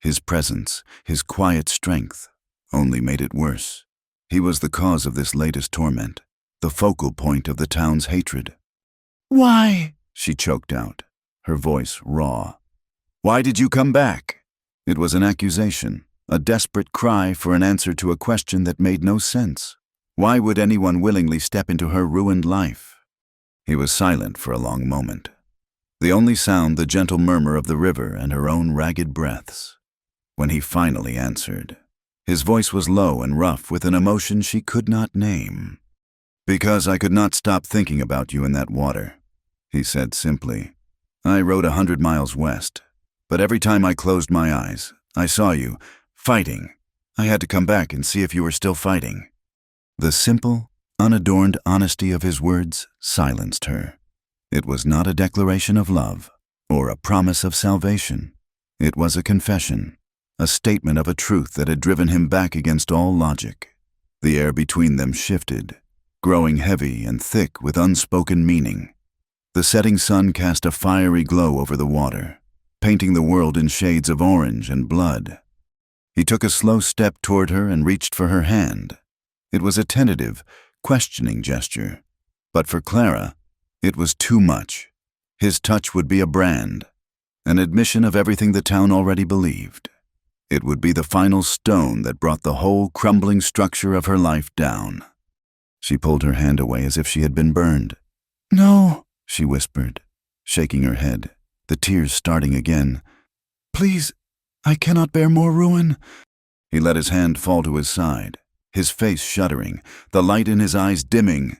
His presence, his quiet strength, only made it worse. He was the cause of this latest torment, the focal point of the town's hatred. Why? She choked out, her voice raw. Why did you come back? It was an accusation, a desperate cry for an answer to a question that made no sense. Why would anyone willingly step into her ruined life? He was silent for a long moment. The only sound the gentle murmur of the river and her own ragged breaths. When he finally answered, his voice was low and rough with an emotion she could not name. Because I could not stop thinking about you in that water, he said simply. I rode 100 miles west, but every time I closed my eyes, I saw you, fighting. I had to come back and see if you were still fighting. The simple, unadorned honesty of his words silenced her. It was not a declaration of love or a promise of salvation. It was a confession, a statement of a truth that had driven him back against all logic. The air between them shifted, growing heavy and thick with unspoken meaning. The setting sun cast a fiery glow over the water, painting the world in shades of orange and blood. He took a slow step toward her and reached for her hand. It was a tentative, questioning gesture, but for Clara, it was too much. His touch would be a brand, an admission of everything the town already believed. It would be the final stone that brought the whole crumbling structure of her life down. She pulled her hand away as if she had been burned. No, she whispered, shaking her head, the tears starting again. Please, I cannot bear more ruin. He let his hand fall to his side, his face shuddering, the light in his eyes dimming.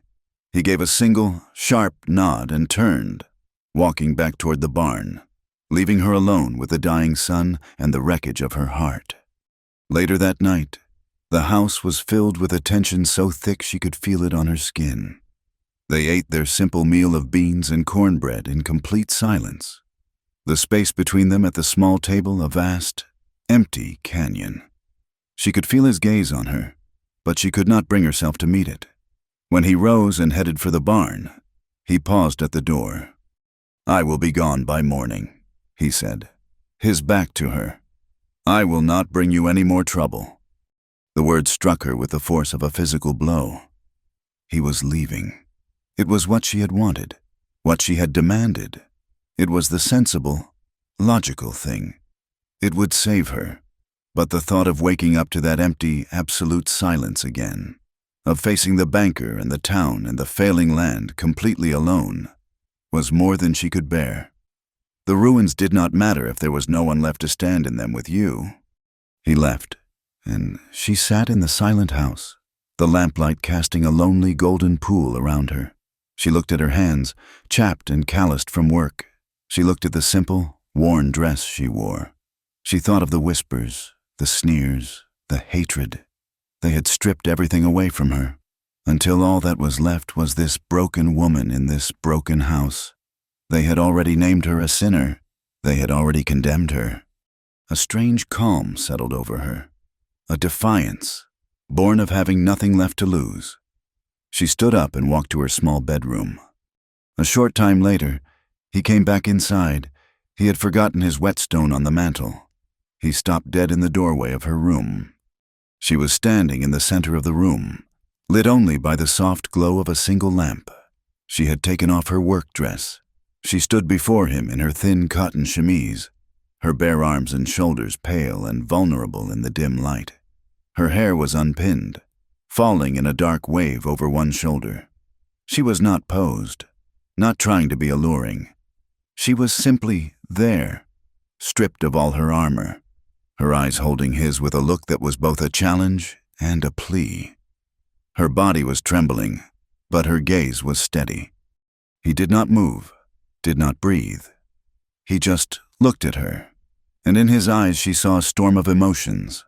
He gave a single, sharp nod and turned, walking back toward the barn, leaving her alone with the dying sun and the wreckage of her heart. Later that night, the house was filled with a tension so thick she could feel it on her skin. They ate their simple meal of beans and cornbread in complete silence. The space between them at the small table a vast, empty canyon. She could feel his gaze on her, but she could not bring herself to meet it. When he rose and headed for the barn, he paused at the door. I will be gone by morning, he said, his back to her. I will not bring you any more trouble. The words struck her with the force of a physical blow. He was leaving. It was what she had wanted, what she had demanded. It was the sensible, logical thing. It would save her. But the thought of waking up to that empty, absolute silence again, of facing the banker and the town and the failing land completely alone, was more than she could bear. The ruins did not matter if there was no one left to stand in them with you. He left, and she sat in the silent house, the lamplight casting a lonely golden pool around her. She looked at her hands, chapped and calloused from work. She looked at the simple, worn dress she wore. She thought of the whispers, the sneers, the hatred. They had stripped everything away from her, until all that was left was this broken woman in this broken house. They had already named her a sinner. They had already condemned her. A strange calm settled over her, a defiance, born of having nothing left to lose. She stood up and walked to her small bedroom. A short time later, he came back inside. He had forgotten his whetstone on the mantel. He stopped dead in the doorway of her room. She was standing in the center of the room, lit only by the soft glow of a single lamp. She had taken off her work dress. She stood before him in her thin cotton chemise, her bare arms and shoulders pale and vulnerable in the dim light. Her hair was unpinned, falling in a dark wave over one shoulder. She was not posed, not trying to be alluring. She was simply there, stripped of all her armor, her eyes holding his with a look that was both a challenge and a plea. Her body was trembling, but her gaze was steady. He did not move, did not breathe. He just looked at her, and in his eyes she saw a storm of emotions,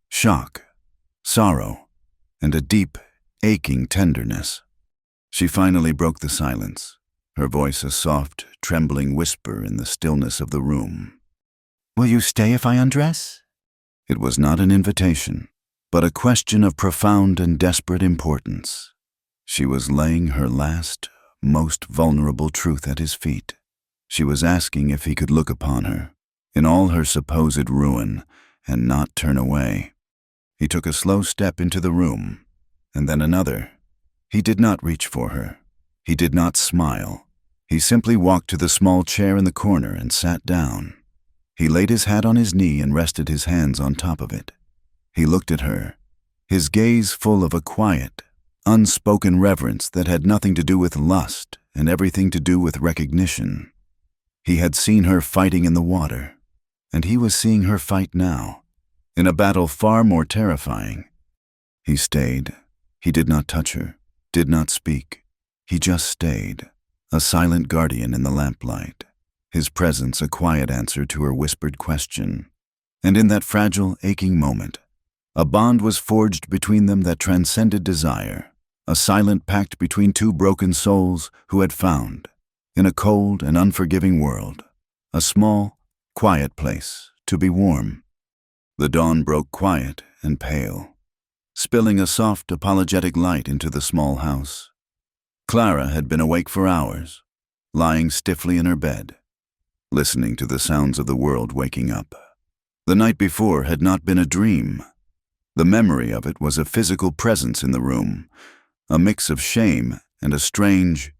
shock, sorrow, and a deep, aching tenderness. She finally broke the silence, her voice a soft, trembling whisper in the stillness of the room. Will you stay if I undress? It was not an invitation, but a question of profound and desperate importance. She was laying her last, most vulnerable truth at his feet. She was asking if he could look upon her, in all her supposed ruin, and not turn away. He took a slow step into the room, and then another. He did not reach for her. He did not smile. He simply walked to the small chair in the corner and sat down. He laid his hat on his knee and rested his hands on top of it. He looked at her, his gaze full of a quiet, unspoken reverence that had nothing to do with lust and everything to do with recognition. He had seen her fighting in the water, and he was seeing her fight now, in a battle far more terrifying. He stayed. He did not touch her, did not speak. He just stayed, a silent guardian in the lamplight, his presence a quiet answer to her whispered question. And in that fragile, aching moment, a bond was forged between them that transcended desire, a silent pact between two broken souls who had found, in a cold and unforgiving world, a small, quiet place to be warm. The dawn broke quiet and pale, spilling a soft, apologetic light into the small house. Clara had been awake for hours, lying stiffly in her bed, listening to the sounds of the world waking up. The night before had not been a dream. The memory of it was a physical presence in the room, a mix of shame and a strange,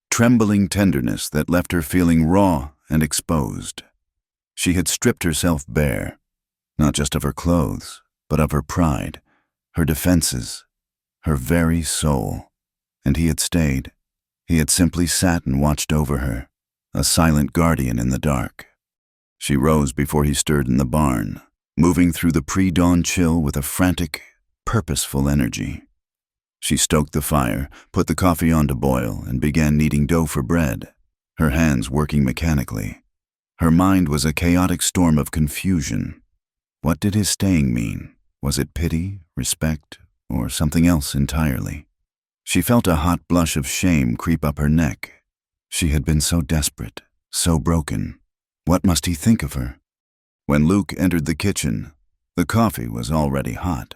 trembling tenderness that left her feeling raw and exposed. She had stripped herself bare, not just of her clothes, but of her pride, her defenses, her very soul. And he had stayed. He had simply sat and watched over her, a silent guardian in the dark. She rose before he stirred in the barn, moving through the pre-dawn chill with a frantic, purposeful energy. She stoked the fire, put the coffee on to boil, and began kneading dough for bread, her hands working mechanically. Her mind was a chaotic storm of confusion. What did his staying mean? Was it pity, respect, or something else entirely? She felt a hot blush of shame creep up her neck. She had been so desperate, so broken. What must he think of her? When Luke entered the kitchen, the coffee was already hot.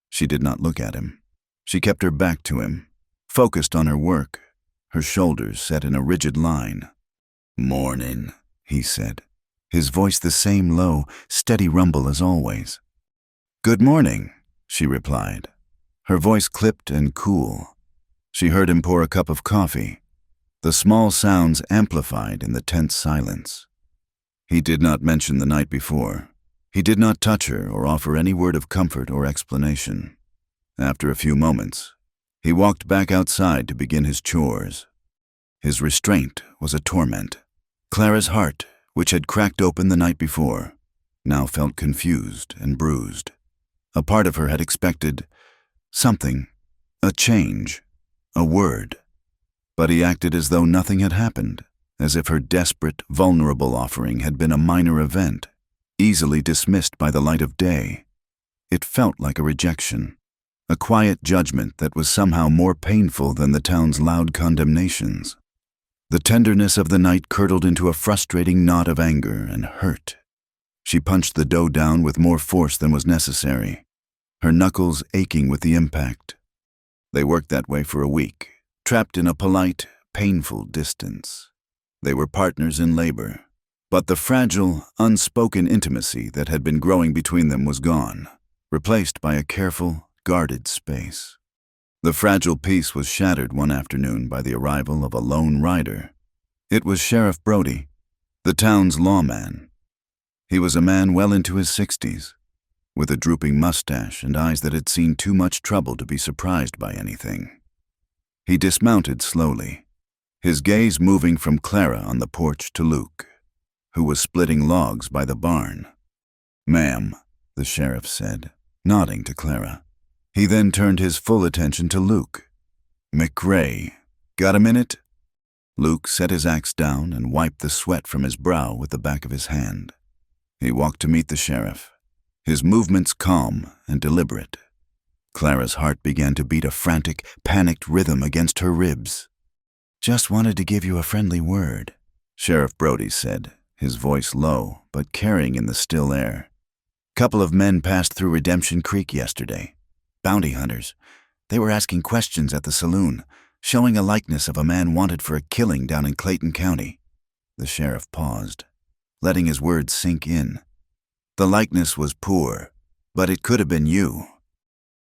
She did not look at him. She kept her back to him, focused on her work, her shoulders set in a rigid line. "Mornin'," he said, his voice the same low, steady rumble as always. "Good morning," she replied, her voice clipped and cool. She heard him pour a cup of coffee, the small sounds amplified in the tense silence. He did not mention the night before. He did not touch her or offer any word of comfort or explanation. After a few moments, he walked back outside to begin his chores. His restraint was a torment. Clara's heart, which had cracked open the night before, now felt confused and bruised. A part of her had expected something, a change, a word. But he acted as though nothing had happened, as if her desperate, vulnerable offering had been a minor event, easily dismissed by the light of day. It felt like a rejection, a quiet judgment that was somehow more painful than the town's loud condemnations. The tenderness of the night curdled into a frustrating knot of anger and hurt. She punched the dough down with more force than was necessary. her knuckles aching with the impact. They worked that way for a week, trapped in a polite, painful distance. They were partners in labor, but the fragile, unspoken intimacy that had been growing between them was gone, replaced by a careful, guarded space. The fragile peace was shattered one afternoon by the arrival of a lone rider. It was Sheriff Brody, the town's lawman. He was a man well into his 60s, with a drooping mustache and eyes that had seen too much trouble to be surprised by anything. He dismounted slowly, his gaze moving from Clara on the porch to Luke, who was splitting logs by the barn. "Ma'am," the sheriff said, nodding to Clara. He then turned his full attention to Luke. "McRae, got a minute?" Luke set his axe down and wiped the sweat from his brow with the back of his hand. He walked to meet the sheriff, his movements calm and deliberate. Clara's heart began to beat a frantic, panicked rhythm against her ribs. "Just wanted to give you a friendly word," Sheriff Brody said, his voice low but carrying in the still air. "Couple of men passed through Redemption Creek yesterday. Bounty hunters. They were asking questions at the saloon, showing a likeness of a man wanted for a killing down in Clayton County." The sheriff paused, letting his words sink in. "The likeness was poor, but it could have been you."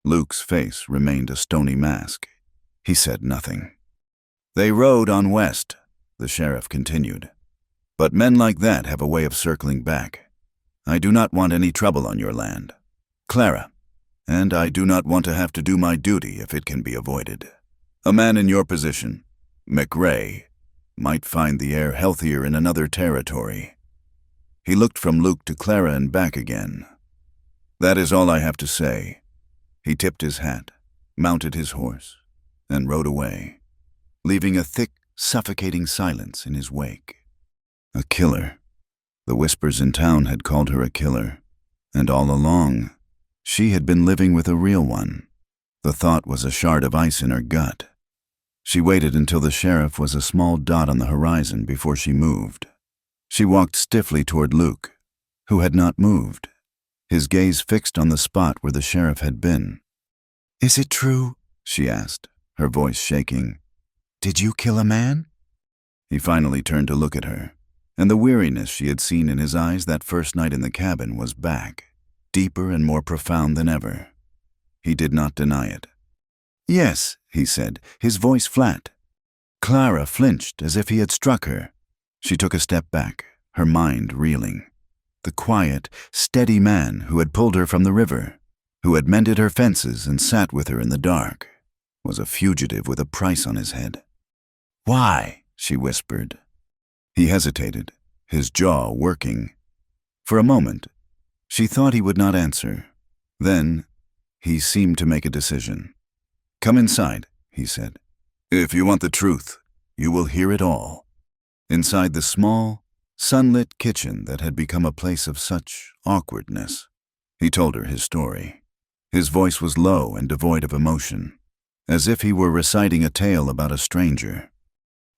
Luke's face remained a stony mask. He said nothing. "They rode on west," the sheriff continued. "But men like that have a way of circling back. I do not want any trouble on your land, Clara, and I do not want to have to do my duty if it can be avoided. A man in your position, McRae, might find the air healthier in another territory." He looked from Luke to Clara and back again. "That is all I have to say." He tipped his hat, mounted his horse, and rode away, leaving a thick, suffocating silence in his wake. A killer. The whispers in town had called her a killer, and all along, she had been living with a real one. The thought was a shard of ice in her gut. She waited until the sheriff was a small dot on the horizon before she moved. She walked stiffly toward Luke, who had not moved, his gaze fixed on the spot where the sheriff had been. "Is it true?" she asked, her voice shaking. "Did you kill a man?" He finally turned to look at her, and the weariness she had seen in his eyes that first night in the cabin was back, deeper and more profound than ever. He did not deny it. "Yes," he said, his voice flat. Clara flinched as if he had struck her. She took a step back, her mind reeling. The quiet, steady man who had pulled her from the river, who had mended her fences and sat with her in the dark, was a fugitive with a price on his head. "Why?" she whispered. He hesitated, his jaw working. For a moment, she thought he would not answer. Then, he seemed to make a decision. "Come inside," he said. "If you want the truth, you will hear it all." Inside the small, sunlit kitchen that had become a place of such awkwardness, he told her his story. His voice was low and devoid of emotion, as if he were reciting a tale about a stranger.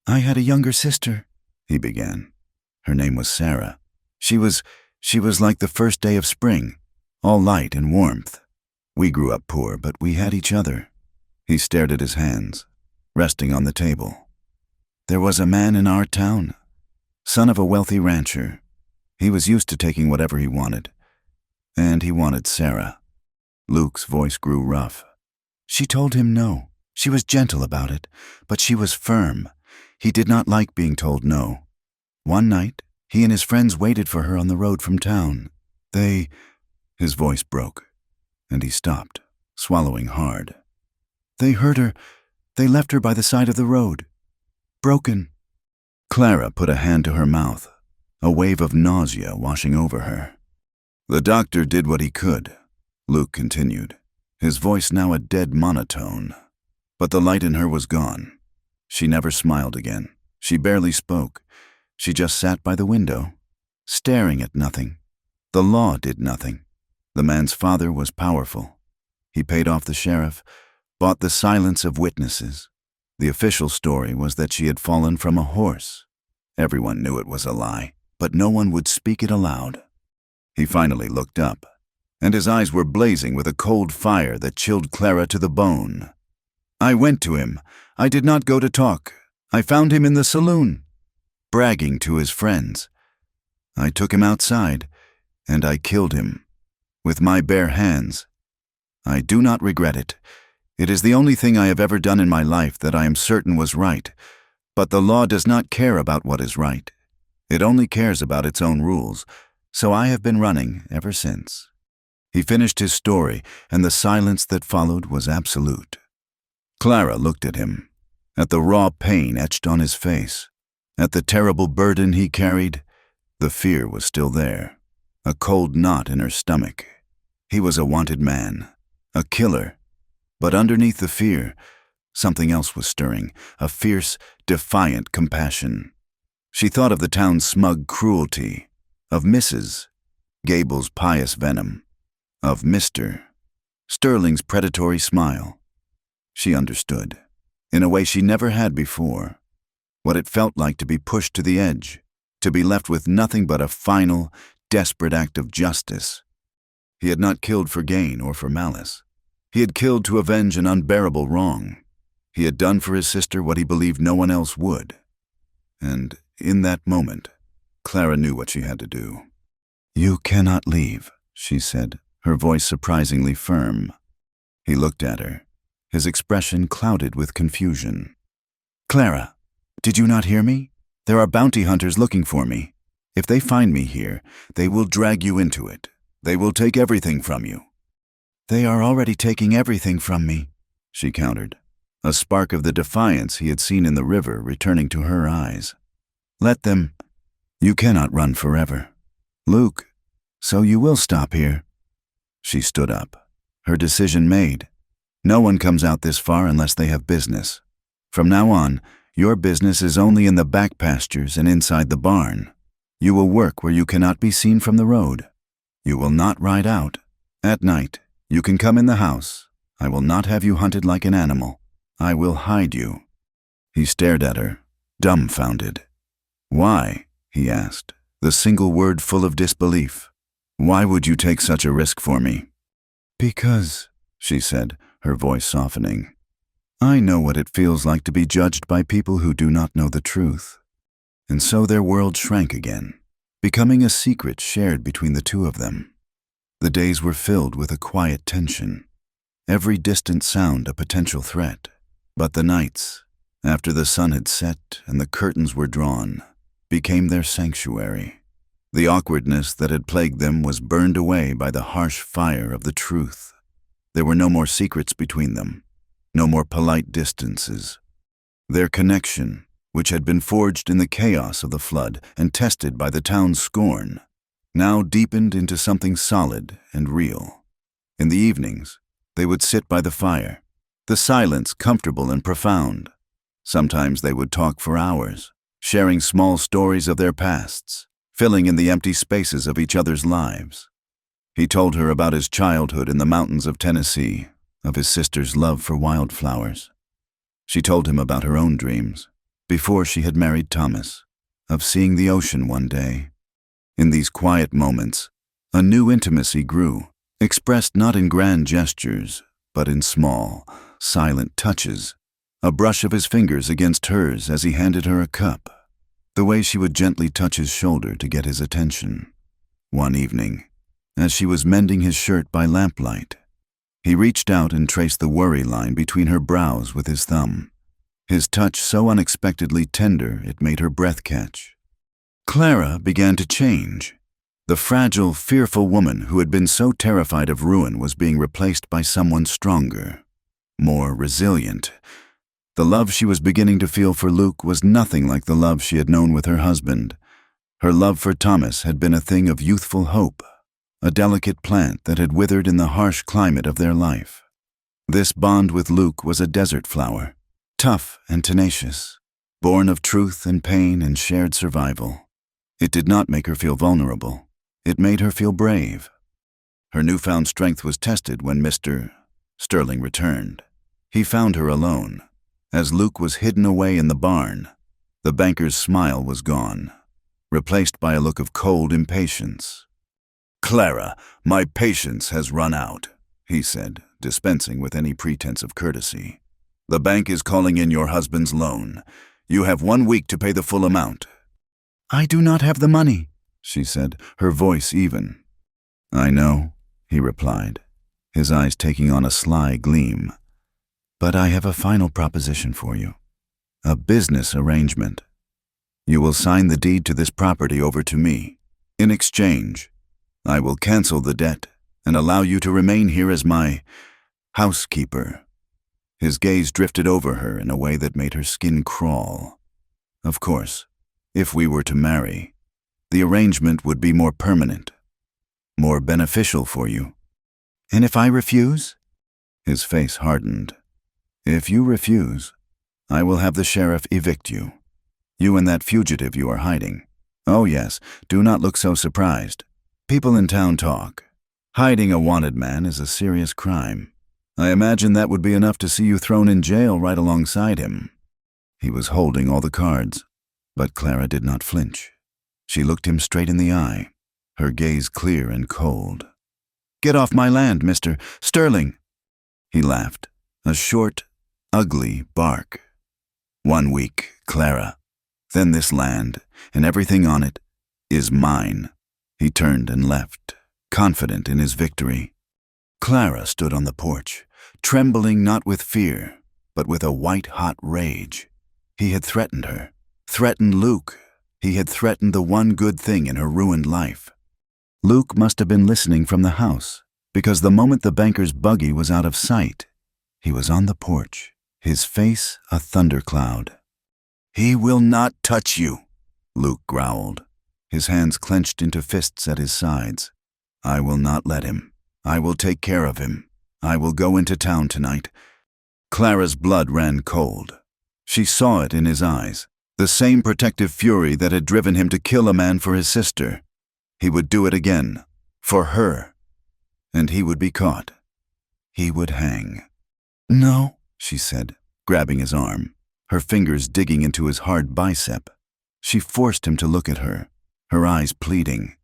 "I had a younger sister," he began. Her name was Sarah. She was like the first day of spring, all light and warmth. We grew up poor, but we had each other. He stared at his hands, resting on the table. "There was a man in our town, son of a wealthy rancher. He was used to taking whatever he wanted, and he wanted Sarah." Luke's voice grew rough. "She told him no. She was gentle about it, but she was firm. He did not like being told no. One night, he and his friends waited for her on the road from town. His voice broke, and he stopped, swallowing hard. They heard her. They left her by the side of the road. Broken." Clara put a hand to her mouth, a wave of nausea washing over her. "The doctor did what he could," Luke continued, his voice now a dead monotone. But the light in her was gone. She never smiled again. She barely spoke. She just sat by the window, staring at nothing. The law did nothing. The man's father was powerful. He paid off the sheriff, bought the silence of witnesses. The official story was that she had fallen from a horse. Everyone knew it was a lie, but no one would speak it aloud. He finally looked up, and his eyes were blazing with a cold fire that chilled Clara to the bone. "I went to him. I did not go to talk. I found him in the saloon," bragging to his friends. "I took him outside, and I killed him. With my bare hands. I do not regret it. It is the only thing I have ever done in my life that I am certain was right, but the law does not care about what is right. It only cares about its own rules, so I have been running ever since." He finished his story, and the silence that followed was absolute. Clara looked at him, at the raw pain etched on his face, at the terrible burden he carried. The fear was still there, a cold knot in her stomach. He was a wanted man, a killer, but underneath the fear, something else was stirring, a fierce, defiant compassion. She thought of the town's smug cruelty, of Mrs. Gable's pious venom, of Mr. Sterling's predatory smile. She understood, in a way she never had before, what it felt like to be pushed to the edge, to be left with nothing but a final, desperate act of justice. He had not killed for gain or for malice. He had killed to avenge an unbearable wrong. He had done for his sister what he believed no one else would. And in that moment, Clara knew what she had to do. "You cannot leave," she said, her voice surprisingly firm. He looked at her, his expression clouded with confusion. "Clara, did you not hear me? There are bounty hunters looking for me. If they find me here, they will drag you into it. They will take everything from you." "They are already taking everything from me," she countered, a spark of the defiance he had seen in the river returning to her eyes. "Let them. You cannot run forever. Luke, so you will stop here." She stood up, her decision made. "No one comes out this far unless they have business. From now on, your business is only in the back pastures and inside the barn. You will work where you cannot be seen from the road. You will not ride out. At night, you can come in the house. I will not have you hunted like an animal. I will hide you." He stared at her, dumbfounded. "Why?" he asked, the single word full of disbelief. "Why would you take such a risk for me?" "Because," she said, her voice softening, "I know what it feels like to be judged by people who do not know the truth." And so their world shrank again, becoming a secret shared between the two of them. The days were filled with a quiet tension, every distant sound a potential threat. But the nights, after the sun had set and the curtains were drawn, became their sanctuary. The awkwardness that had plagued them was burned away by the harsh fire of the truth. There were no more secrets between them, no more polite distances. Their connection, which had been forged in the chaos of the flood and tested by the town's scorn, now deepened into something solid and real. In the evenings, they would sit by the fire, the silence comfortable and profound. Sometimes they would talk for hours, sharing small stories of their pasts, filling in the empty spaces of each other's lives. He told her about his childhood in the mountains of Tennessee, of his sister's love for wildflowers. She told him about her own dreams, before she had married Thomas, of seeing the ocean one day. In these quiet moments, a new intimacy grew, expressed not in grand gestures, but in small, silent touches, a brush of his fingers against hers as he handed her a cup, the way she would gently touch his shoulder to get his attention. One evening, as she was mending his shirt by lamplight, he reached out and traced the worry line between her brows with his thumb, his touch so unexpectedly tender it made her breath catch. Clara began to change. The fragile, fearful woman who had been so terrified of ruin was being replaced by someone stronger, more resilient. The love she was beginning to feel for Luke was nothing like the love she had known with her husband. Her love for Thomas had been a thing of youthful hope, a delicate plant that had withered in the harsh climate of their life. This bond with Luke was a desert flower, tough and tenacious, born of truth and pain and shared survival. It did not make her feel vulnerable. It made her feel brave. Her newfound strength was tested when Mr. Sterling returned. He found her alone. As Luke was hidden away in the barn, the banker's smile was gone, replaced by a look of cold impatience. "Clara, my patience has run out," he said, dispensing with any pretense of courtesy. "The bank is calling in your husband's loan. You have 1 week to pay the full amount." "I do not have the money," she said, her voice even. "I know," he replied, his eyes taking on a sly gleam. "But I have a final proposition for you. A business arrangement. You will sign the deed to this property over to me. In exchange, I will cancel the debt and allow you to remain here as my housekeeper." His gaze drifted over her in a way that made her skin crawl. "Of course, if we were to marry, the arrangement would be more permanent, more beneficial for you." "And if I refuse?" His face hardened. "If you refuse, I will have the sheriff evict you. You and that fugitive you are hiding. Oh yes, do not look so surprised. People in town talk. Hiding a wanted man is a serious crime. I imagine that would be enough to see you thrown in jail right alongside him." He was holding all the cards, but Clara did not flinch. She looked him straight in the eye, her gaze clear and cold. "Get off my land, Mr. Sterling." He laughed, a short, ugly bark. 1 week, Clara. Then this land, and everything on it, is mine." He turned and left, confident in his victory. Clara stood on the porch, trembling not with fear, but with a white-hot rage. He had threatened her, threatened Luke. He had threatened the one good thing in her ruined life. Luke must have been listening from the house, because the moment the banker's buggy was out of sight, he was on the porch, his face a thundercloud. "He will not touch you," Luke growled, his hands clenched into fists at his sides. "I will not let him. I will take care of him. I will go into town tonight." Clara's blood ran cold. She saw it in his eyes, the same protective fury that had driven him to kill a man for his sister. He would do it again, for her. And he would be caught. He would hang. "No," she said, grabbing his arm, her fingers digging into his hard bicep. She forced him to look at her, her eyes pleading.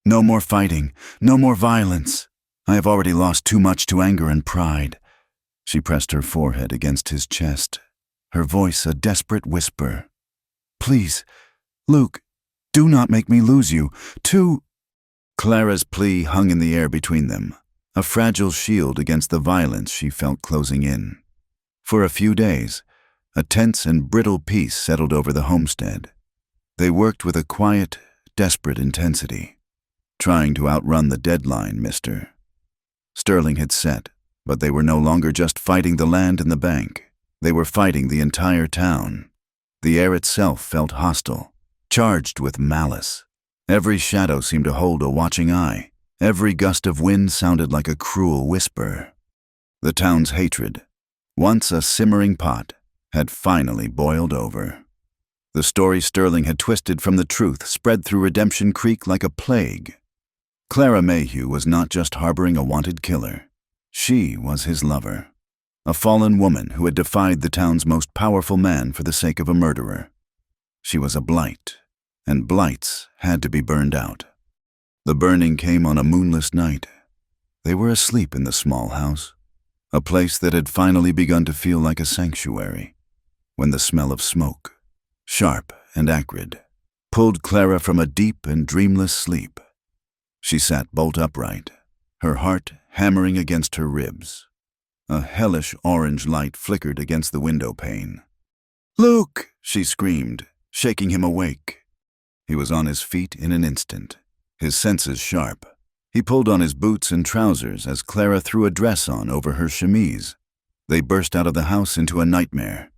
"No more fighting, no more violence. I have already lost too much to anger and pride." She pressed her forehead against his chest, her voice a desperate whisper. "Please, Luke, do not make me lose you. Clara's plea hung in the air between them, a fragile shield against the violence she felt closing in. For a few days, a tense and brittle peace settled over the homestead. They worked with a quiet, desperate intensity, trying to outrun the deadline, Mr. Sterling had set, but they were no longer just fighting the land and the bank. They were fighting the entire town. The air itself felt hostile, charged with malice. Every shadow seemed to hold a watching eye. Every gust of wind sounded like a cruel whisper. The town's hatred, once a simmering pot, had finally boiled over. The story Sterling had twisted from the truth spread through Redemption Creek like a plague. Clara Mayhew was not just harboring a wanted killer. She was his lover, a fallen woman who had defied the town's most powerful man for the sake of a murderer. She was a blight, and blights had to be burned out. The burning came on a moonless night. They were asleep in the small house, a place that had finally begun to feel like a sanctuary, when the smell of smoke, sharp and acrid, pulled Clara from a deep and dreamless sleep. She sat bolt upright, her heart hammering against her ribs. A hellish orange light flickered against the window pane. "Luke!" she screamed, shaking him awake. He was on his feet in an instant, his senses sharp. He pulled on his boots and trousers as Clara threw a dress on over her chemise. They burst out of the house into a nightmare.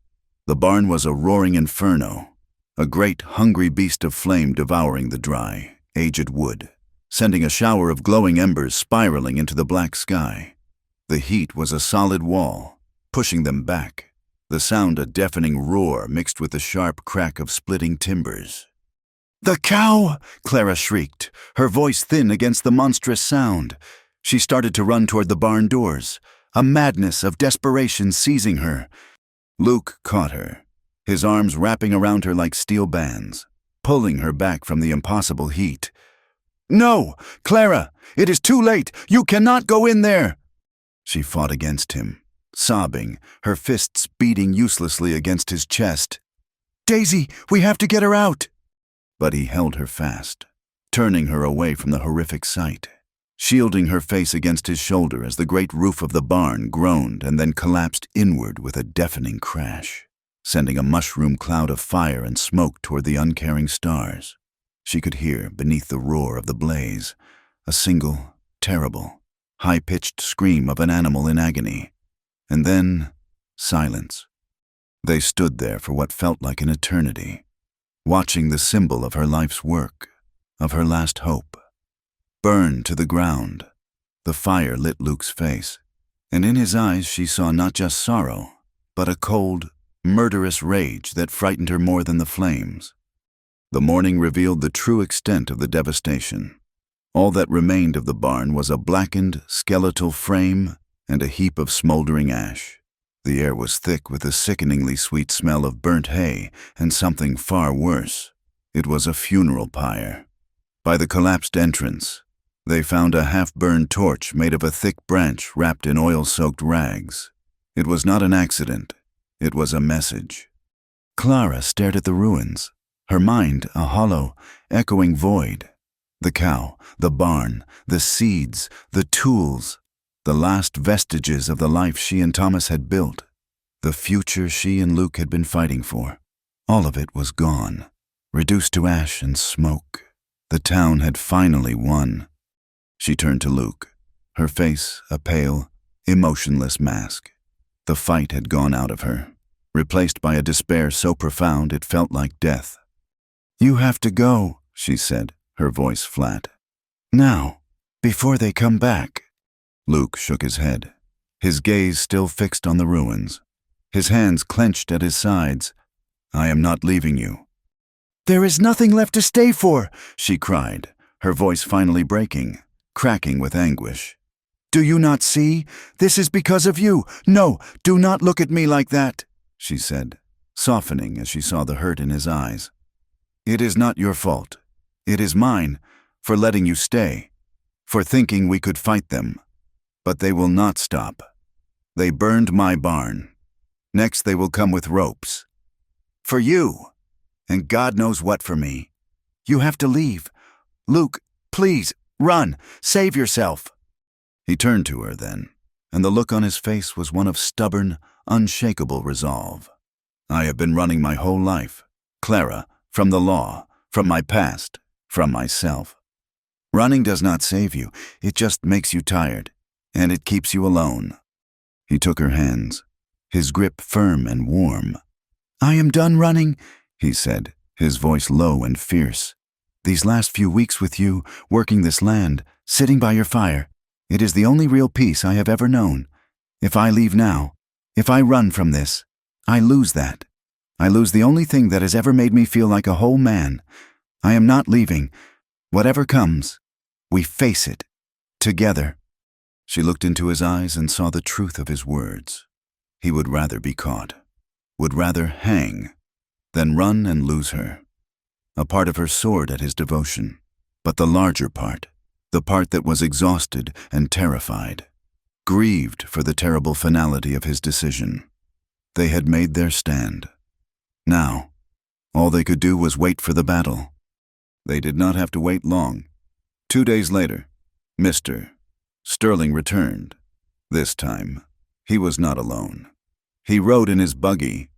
The barn was a roaring inferno, a great hungry beast of flame devouring the dry, aged wood, sending a shower of glowing embers spiraling into the black sky. The heat was a solid wall, pushing them back, the sound a deafening roar mixed with the sharp crack of splitting timbers. "The cow!" Clara shrieked, her voice thin against the monstrous sound. She started to run toward the barn doors, a madness of desperation seizing her. Luke caught her, his arms wrapping around her like steel bands, pulling her back from the impossible heat. No, Clara, it is too late. You cannot go in there. She fought against him, sobbing, her fists beating uselessly against his chest. Daisy, we have to get her out. But he held her fast, turning her away from the horrific sight, shielding her face against his shoulder as the great roof of the barn groaned and then collapsed inward with a deafening crash, sending a mushroom cloud of fire and smoke toward the uncaring stars. She could hear, beneath the roar of the blaze, a single, terrible, high-pitched scream of an animal in agony. And then, silence. They stood there for what felt like an eternity, watching the symbol of her life's work, of her last hope, burn to the ground. The fire lit Luke's face, and in his eyes she saw not just sorrow, but a cold, murderous rage that frightened her more than the flames. The morning revealed the true extent of the devastation. All that remained of the barn was a blackened, skeletal frame and a heap of smoldering ash. The air was thick with a sickeningly sweet smell of burnt hay and something far worse. It was a funeral pyre. By the collapsed entrance, they found a half-burned torch made of a thick branch wrapped in oil-soaked rags. It was not an accident. It was a message. Clara stared at the ruins, her mind a hollow, echoing void. The cow, the barn, the seeds, the tools, the last vestiges of the life she and Thomas had built, the future she and Luke had been fighting for. All of it was gone, reduced to ash and smoke. The town had finally won. She turned to Luke, her face a pale, emotionless mask. The fight had gone out of her, replaced by a despair so profound it felt like death. "You have to go," she said, her voice flat. "Now, before they come back." Luke shook his head, his gaze still fixed on the ruins, his hands clenched at his sides. "I am not leaving you." "There is nothing left to stay for," she cried, her voice finally breaking, cracking with anguish. "Do you not see? This is because of you. No, do not look at me like that," she said, softening as she saw the hurt in his eyes. "It is not your fault. It is mine, for letting you stay, for thinking we could fight them. But they will not stop. They burned my barn. Next they will come with ropes. For you, and God knows what for me. You have to leave. Luke, please, run, save yourself." He turned to her then, and the look on his face was one of stubborn, unshakable resolve. "I have been running my whole life, Clara, from the law, from my past, from myself. Running does not save you, it just makes you tired, and it keeps you alone." He took her hands, his grip firm and warm. "I am done running," he said, his voice low and fierce. "These last few weeks with you, working this land, sitting by your fire, it is the only real peace I have ever known. If I leave now, if I run from this, I lose that. I lose the only thing that has ever made me feel like a whole man. I am not leaving. Whatever comes, we face it, together." She looked into his eyes and saw the truth of his words. He would rather be caught, would rather hang, than run and lose her. A part of her soared at his devotion, but the larger part, the part that was exhausted and terrified, grieved for the terrible finality of his decision. They had made their stand. Now, all they could do was wait for the battle. They did not have to wait long. 2 days later, Mr. Sterling returned. This time, he was not alone. He rode in his buggy,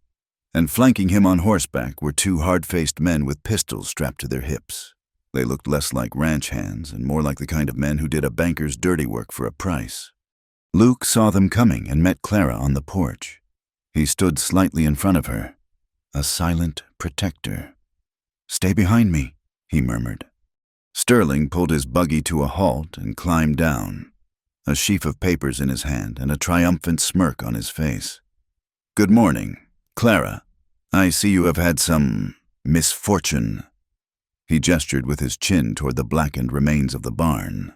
and flanking him on horseback were 2 hard-faced men with pistols strapped to their hips. They looked less like ranch hands and more like the kind of men who did a banker's dirty work for a price. Luke saw them coming and met Clara on the porch. He stood slightly in front of her, a silent protector. "Stay behind me," he murmured. Sterling pulled his buggy to a halt and climbed down, a sheaf of papers in his hand and a triumphant smirk on his face. "Good morning, Clara. I see you have had some misfortune." He gestured with his chin toward the blackened remains of the barn.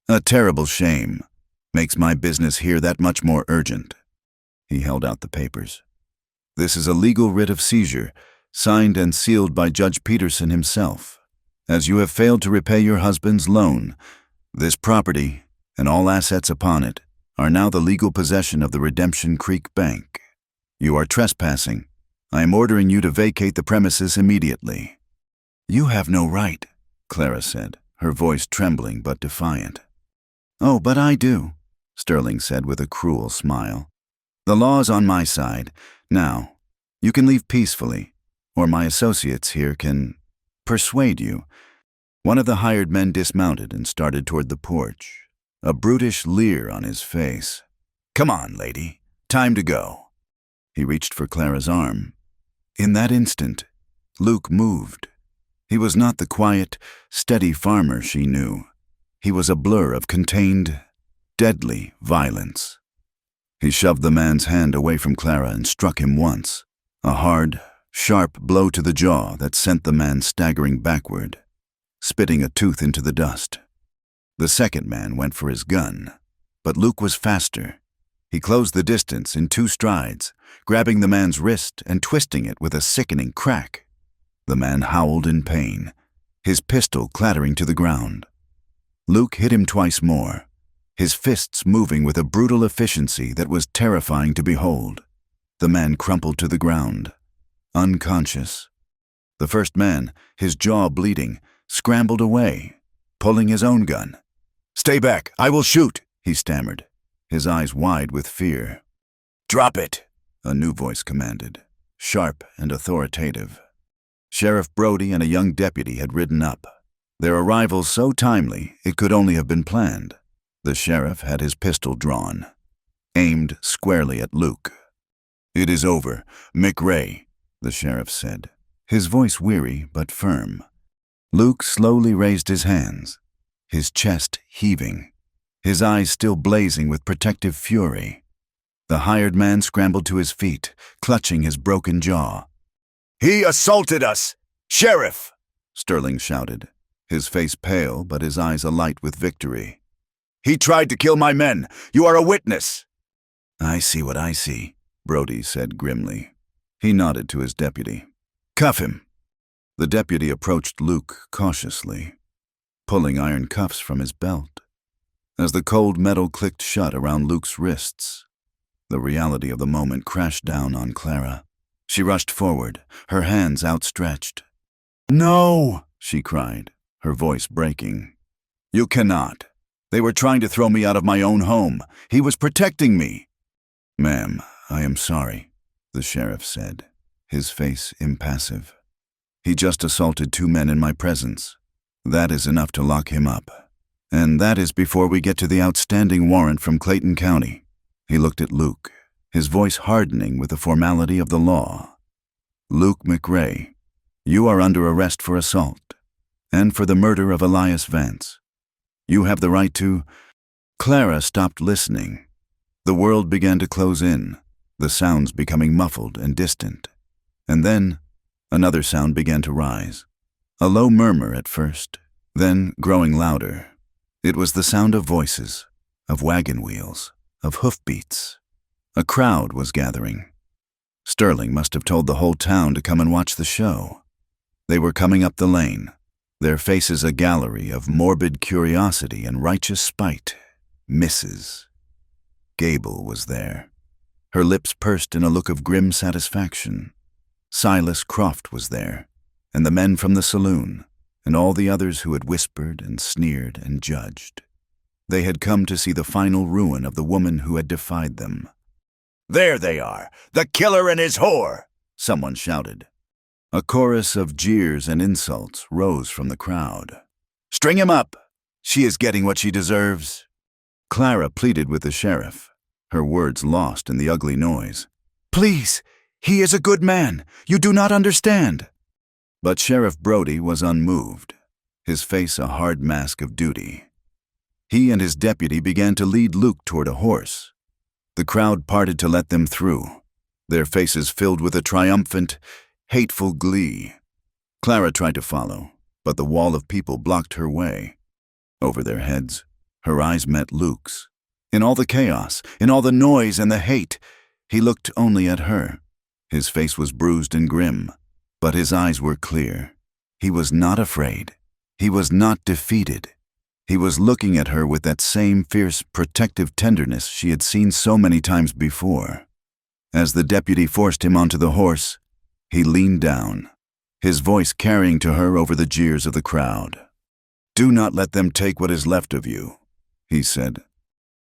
"A terrible shame. Makes my business here that much more urgent." He held out the papers. "This is a legal writ of seizure, signed and sealed by Judge Peterson himself. As you have failed to repay your husband's loan, this property and all assets upon it are now the legal possession of the Redemption Creek Bank. You are trespassing. I am ordering you to vacate the premises immediately." "You have no right," Clara said, her voice trembling but defiant. "Oh, but I do," Sterling said with a cruel smile. "The law is on my side. Now, you can leave peacefully, or my associates here can persuade you." One of the hired men dismounted and started toward the porch, a brutish leer on his face. "Come on, lady. Time to go." He reached for Clara's arm. In that instant, Luke moved. He was not the quiet, steady farmer she knew. He was a blur of contained, deadly violence. He shoved the man's hand away from Clara and struck him once, a hard, sharp blow to the jaw that sent the man staggering backward, spitting a tooth into the dust. The second man went for his gun, but Luke was faster. He closed the distance in 2 strides, grabbing the man's wrist and twisting it with a sickening crack. The man howled in pain, his pistol clattering to the ground. Luke hit him twice more, his fists moving with a brutal efficiency that was terrifying to behold. The man crumpled to the ground, unconscious. The first man, his jaw bleeding, scrambled away, pulling his own gun. "Stay back, I will shoot," he stammered, his eyes wide with fear. "Drop it," a new voice commanded, sharp and authoritative. Sheriff Brody and a young deputy had ridden up, their arrival so timely it could only have been planned. The sheriff had his pistol drawn, aimed squarely at Luke. "It is over, McRae," the sheriff said, his voice weary but firm. Luke slowly raised his hands, his chest heaving, his eyes still blazing with protective fury. The hired man scrambled to his feet, clutching his broken jaw. "He assaulted us! Sheriff!" Sterling shouted, his face pale but his eyes alight with victory. "He tried to kill my men! You are a witness!" "I see what I see," Brody said grimly. He nodded to his deputy. "Cuff him." The deputy approached Luke cautiously, pulling iron cuffs from his belt. As the cold metal clicked shut around Luke's wrists, the reality of the moment crashed down on Clara. She rushed forward, her hands outstretched. "No!" she cried, her voice breaking. "You cannot. They were trying to throw me out of my own home. He was protecting me." "Ma'am, I am sorry," the sheriff said, his face impassive. "He just assaulted 2 men in my presence. That is enough to lock him up. And that is before we get to the outstanding warrant from Clayton County." He looked at Luke, his voice hardening with the formality of the law. "Luke McRae, you are under arrest for assault, and for the murder of Elias Vance. You have the right to—" Clara stopped listening. The world began to close in, the sounds becoming muffled and distant. And then, another sound began to rise. A low murmur at first, then growing louder. It was the sound of voices, of wagon wheels, of hoofbeats. A crowd was gathering. Sterling must have told the whole town to come and watch the show. They were coming up the lane, their faces a gallery of morbid curiosity and righteous spite. Mrs. Gable was there, her lips pursed in a look of grim satisfaction. Silas Croft was there, and the men from the saloon, and all the others who had whispered and sneered and judged. They had come to see the final ruin of the woman who had defied them. "There they are, the killer and his whore!" someone shouted. A chorus of jeers and insults rose from the crowd. "String him up! She is getting what she deserves." Clara pleaded with the sheriff, her words lost in the ugly noise. "Please, he is a good man. You do not understand." But Sheriff Brody was unmoved, his face a hard mask of duty. He and his deputy began to lead Luke toward a horse. The crowd parted to let them through, their faces filled with a triumphant, hateful glee. Clara tried to follow, but the wall of people blocked her way. Over their heads, her eyes met Luke's. In all the chaos, in all the noise and the hate, he looked only at her. His face was bruised and grim, but his eyes were clear. He was not afraid. He was not defeated. He was looking at her with that same fierce, protective tenderness she had seen so many times before. As the deputy forced him onto the horse, he leaned down, his voice carrying to her over the jeers of the crowd. "Do not let them take what is left of you," he said.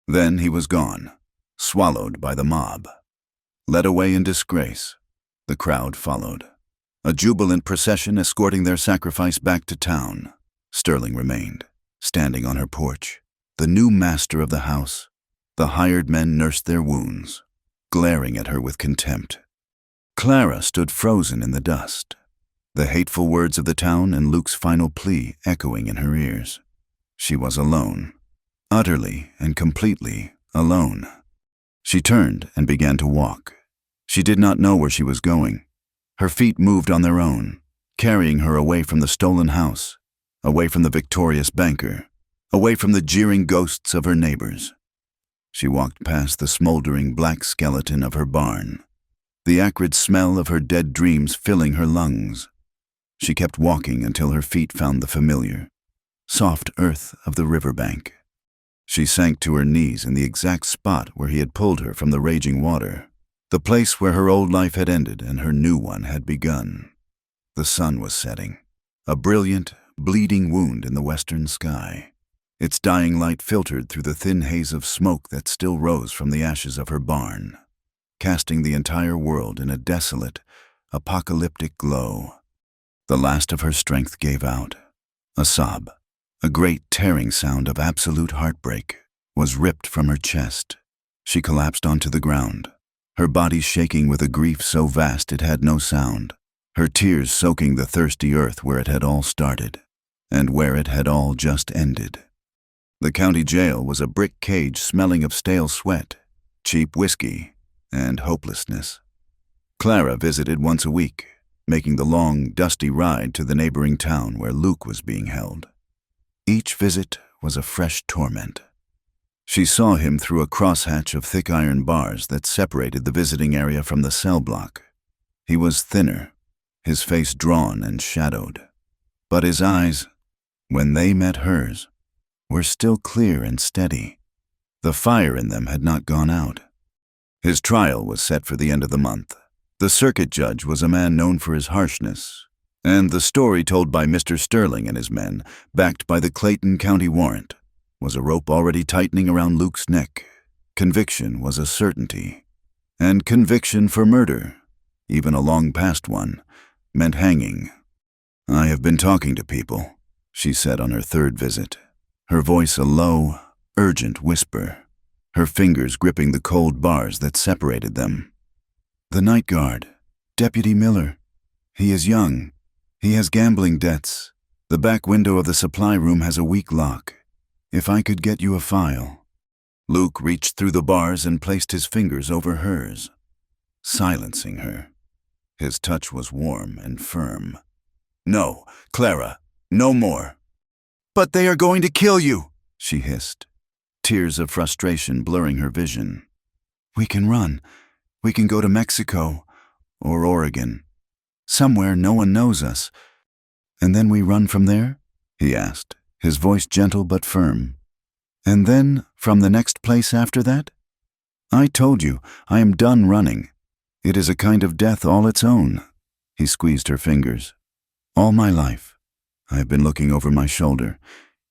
Then he was gone, swallowed by the mob. Led away in disgrace, the crowd followed, a jubilant procession escorting their sacrifice back to town. Sterling remained, standing on her porch, the new master of the house. The hired men nursed their wounds, glaring at her with contempt. Clara stood frozen in the dust, the hateful words of the town and Luke's final plea echoing in her ears. She was alone, utterly and completely alone. She turned and began to walk. She did not know where she was going. Her feet moved on their own, carrying her away from the stolen house, away from the victorious banker, away from the jeering ghosts of her neighbors. She walked past the smoldering black skeleton of her barn, the acrid smell of her dead dreams filling her lungs. She kept walking until her feet found the familiar, soft earth of the riverbank. She sank to her knees in the exact spot where he had pulled her from the raging water, the place where her old life had ended and her new one had begun. The sun was setting, a brilliant, bleeding wound in the western sky. Its dying light filtered through the thin haze of smoke that still rose from the ashes of her barn, casting the entire world in a desolate, apocalyptic glow. The last of her strength gave out. A sob, a great tearing sound of absolute heartbreak, was ripped from her chest. She collapsed onto the ground, her body shaking with a grief so vast it had no sound, her tears soaking the thirsty earth where it had all started, and where it had all just ended. The county jail was a brick cage smelling of stale sweat, cheap whiskey, and hopelessness. Clara visited once a week, making the long, dusty ride to the neighboring town where Luke was being held. Each visit was a fresh torment. She saw him through a crosshatch of thick iron bars that separated the visiting area from the cell block. He was thinner, his face drawn and shadowed, but his eyes, when they met hers, were still clear and steady. The fire in them had not gone out. His trial was set for the end of the month. The circuit judge was a man known for his harshness, and the story told by Mr. Sterling and his men, backed by the Clayton County warrant, was a rope already tightening around Luke's neck. Conviction was a certainty, and conviction for murder, even a long past one, meant hanging. "I have been talking to people," she said on her third visit, her voice a low, urgent whisper, her fingers gripping the cold bars that separated them. "The night guard, Deputy Miller. He is young. He has gambling debts. The back window of the supply room has a weak lock. If I could get you a file." Luke reached through the bars and placed his fingers over hers, silencing her. His touch was warm and firm. "No, Clara, no more." "But they are going to kill you," she hissed, tears of frustration blurring her vision. "We can run. We can go to Mexico or Oregon. Somewhere no one knows us. And then we run from there?" he asked, his voice gentle but firm. "And then from the next place after that? I told you, I am done running. It is a kind of death all its own." He squeezed her fingers. "All my life, I have been looking over my shoulder.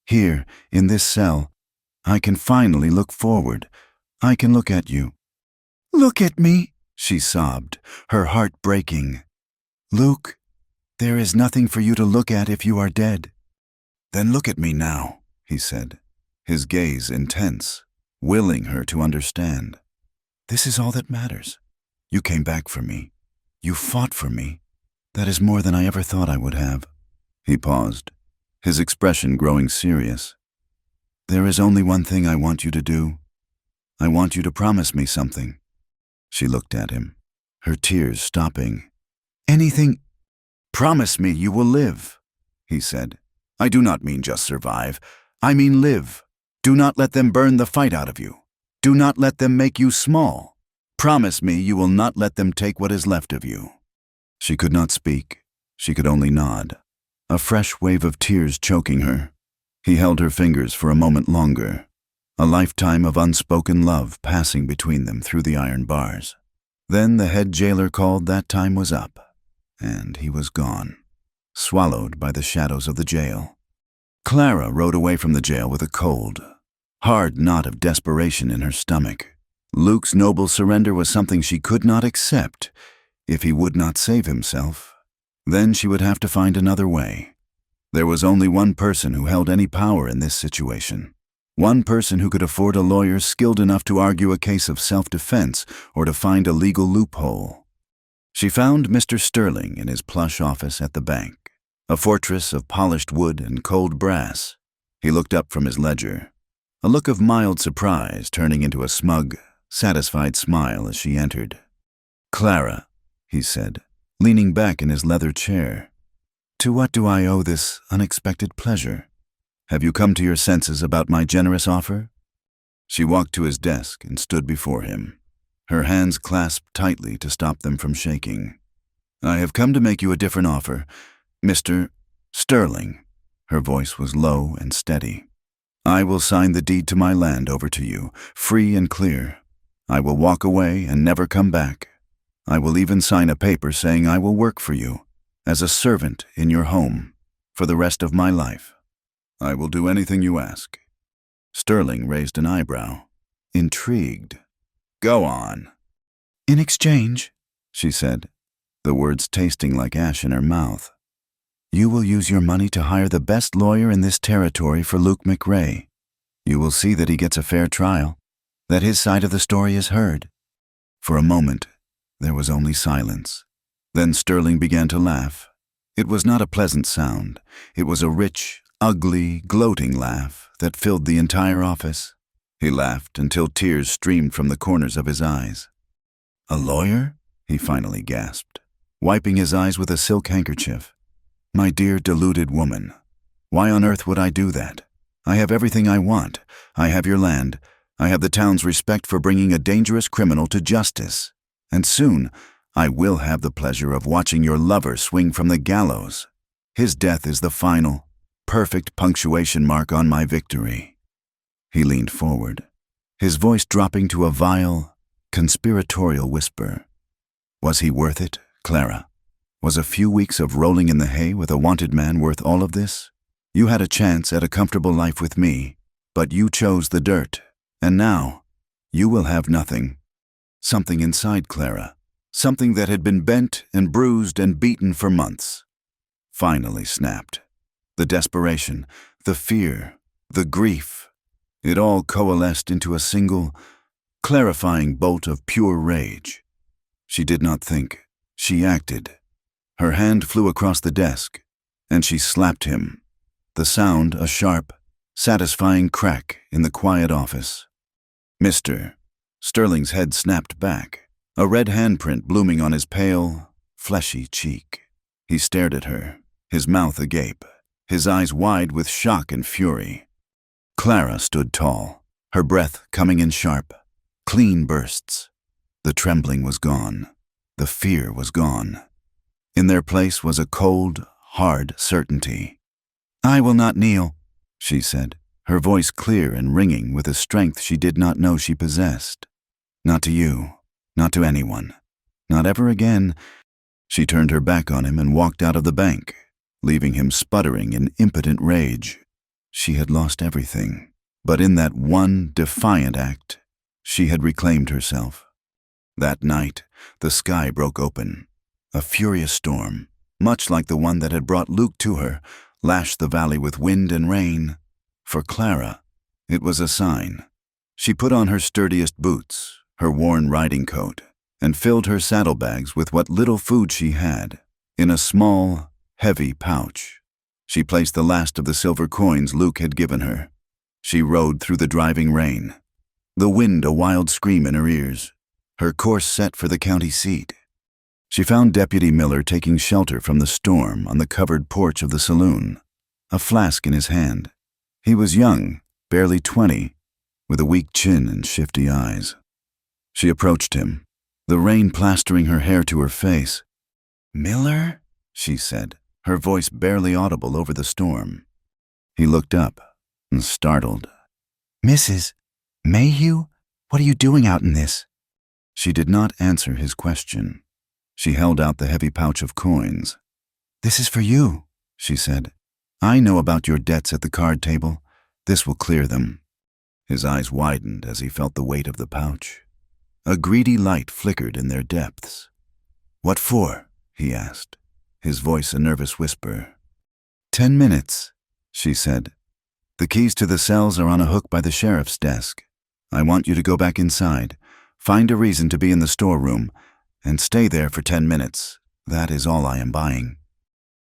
Here, in this cell, I can finally look forward. I can look at you." "Look at me," she sobbed, her heart breaking. "Luke, there is nothing for you to look at if you are dead." "Then look at me now," he said, his gaze intense, willing her to understand. "This is all that matters. You came back for me. You fought for me. That is more than I ever thought I would have." He paused, his expression growing serious. "There is only one thing I want you to do. I want you to promise me something." She looked at him, her tears stopping. "Anything—" "Promise me you will live," he said. "I do not mean just survive. I mean live. Do not let them burn the fight out of you. Do not let them make you small. Promise me you will not let them take what is left of you." She could not speak. She could only nod. a fresh wave of tears choking her. He held her fingers for a moment longer, a lifetime of unspoken love passing between them through the iron bars. Then the head jailer called that time was up, and he was gone, swallowed by the shadows of the jail. Clara rode away from the jail with a cold, hard knot of desperation in her stomach. Luke's noble surrender was something she could not accept. If he would not save himself, then she would have to find another way. There was only one person who held any power in this situation. One person who could afford a lawyer skilled enough to argue a case of self-defense or to find a legal loophole. She found Mr. Sterling in his plush office at the bank, a fortress of polished wood and cold brass. He looked up from his ledger, a look of mild surprise turning into a smug, satisfied smile as she entered. "Clara," he said, leaning back in his leather chair, "to what do I owe this unexpected pleasure? Have you come to your senses about my generous offer?" She walked to his desk and stood before him, her hands clasped tightly to stop them from shaking. "I have come to make you a different offer, Mr. Sterling." Her voice was low and steady. "I will sign the deed to my land over to you, free and clear. I will walk away and never come back. I will even sign a paper saying I will work for you, as a servant in your home, for the rest of my life. I will do anything you ask." Sterling raised an eyebrow, intrigued. "Go on." "In exchange," she said, the words tasting like ash in her mouth, "you will use your money to hire the best lawyer in this territory for Luke McRae. You will see that he gets a fair trial, that his side of the story is heard." For a moment, there was only silence. Then Sterling began to laugh. It was not a pleasant sound. It was a rich, ugly, gloating laugh that filled the entire office. He laughed until tears streamed from the corners of his eyes. "A lawyer?" he finally gasped, wiping his eyes with a silk handkerchief. "My dear deluded woman, why on earth would I do that? I have everything I want. I have your land. I have the town's respect for bringing a dangerous criminal to justice. And soon, I will have the pleasure of watching your lover swing from the gallows. His death is the final, perfect punctuation mark on my victory." He leaned forward, his voice dropping to a vile, conspiratorial whisper. Was he worth it, Clara? Was a few weeks of rolling in the hay with a wanted man worth all of this? You had a chance at a comfortable life with me, but you chose the dirt, and now you will have nothing. Something inside Clara, something that had been bent and bruised and beaten for months, finally snapped. The desperation, the fear, the grief, it all coalesced into a single, clarifying bolt of pure rage. She did not think, she acted. Her hand flew across the desk, and she slapped him, the sound a sharp, satisfying crack in the quiet office. "Mr." Sterling's head snapped back, a red handprint blooming on his pale, fleshy cheek. He stared at her, his mouth agape, his eyes wide with shock and fury. Clara stood tall, her breath coming in sharp, clean bursts. The trembling was gone. The fear was gone. In their place was a cold, hard certainty. "I will not kneel," she said, her voice clear and ringing with a strength she did not know she possessed. "Not to you, not to anyone, not ever again." She turned her back on him and walked out of the bank, leaving him sputtering in impotent rage. She had lost everything, but in that one defiant act, she had reclaimed herself. That night, the sky broke open. A furious storm, much like the one that had brought Luke to her, lashed the valley with wind and rain. For Clara, it was a sign. She put on her sturdiest boots, her worn riding coat, and filled her saddlebags with what little food she had, in a small, heavy pouch. She placed the last of the silver coins Luke had given her. She rode through the driving rain, the wind a wild scream in her ears, her course set for the county seat. She found Deputy Miller taking shelter from the storm on the covered porch of the saloon, a flask in his hand. He was young, barely 20, with a weak chin and shifty eyes. She approached him, the rain plastering her hair to her face. "Miller?" she said, her voice barely audible over the storm. He looked up, startled. Mrs. Mayhew, what are you doing out in this? She did not answer his question. She held out the heavy pouch of coins. This is for you, she said. I know about your debts at the card table. This will clear them. His eyes widened as he felt the weight of the pouch. A greedy light flickered in their depths. What for? He asked, his voice a nervous whisper. 10 minutes, she said. The keys to the cells are on a hook by the sheriff's desk. I want you to go back inside, find a reason to be in the storeroom, and stay there for 10 minutes. That is all I am buying.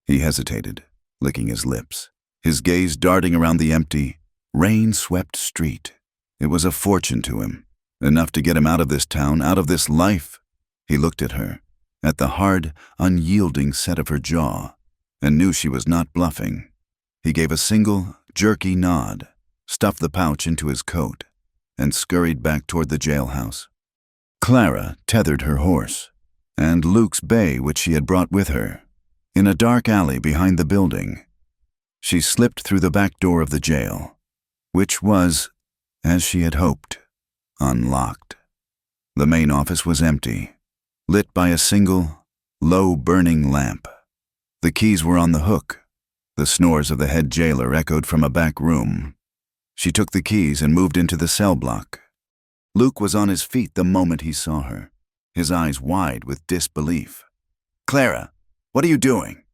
He hesitated, licking his lips, his gaze darting around the empty, rain-swept street. It was a fortune to him, enough to get him out of this town, out of this life. He looked at her, at the hard, unyielding set of her jaw, and knew she was not bluffing. He gave a single, jerky nod, stuffed the pouch into his coat, and scurried back toward the jailhouse. Clara tethered her horse, and Luke's bay which she had brought with her, in a dark alley behind the building. She slipped through the back door of the jail, which was, as she had hoped, unlocked. The main office was empty, lit by a single, low-burning lamp. The keys were on the hook. The snores of the head jailer echoed from a back room. She took the keys and moved into the cell block. Luke was on his feet the moment he saw her, his eyes wide with disbelief. Clara, what are you doing?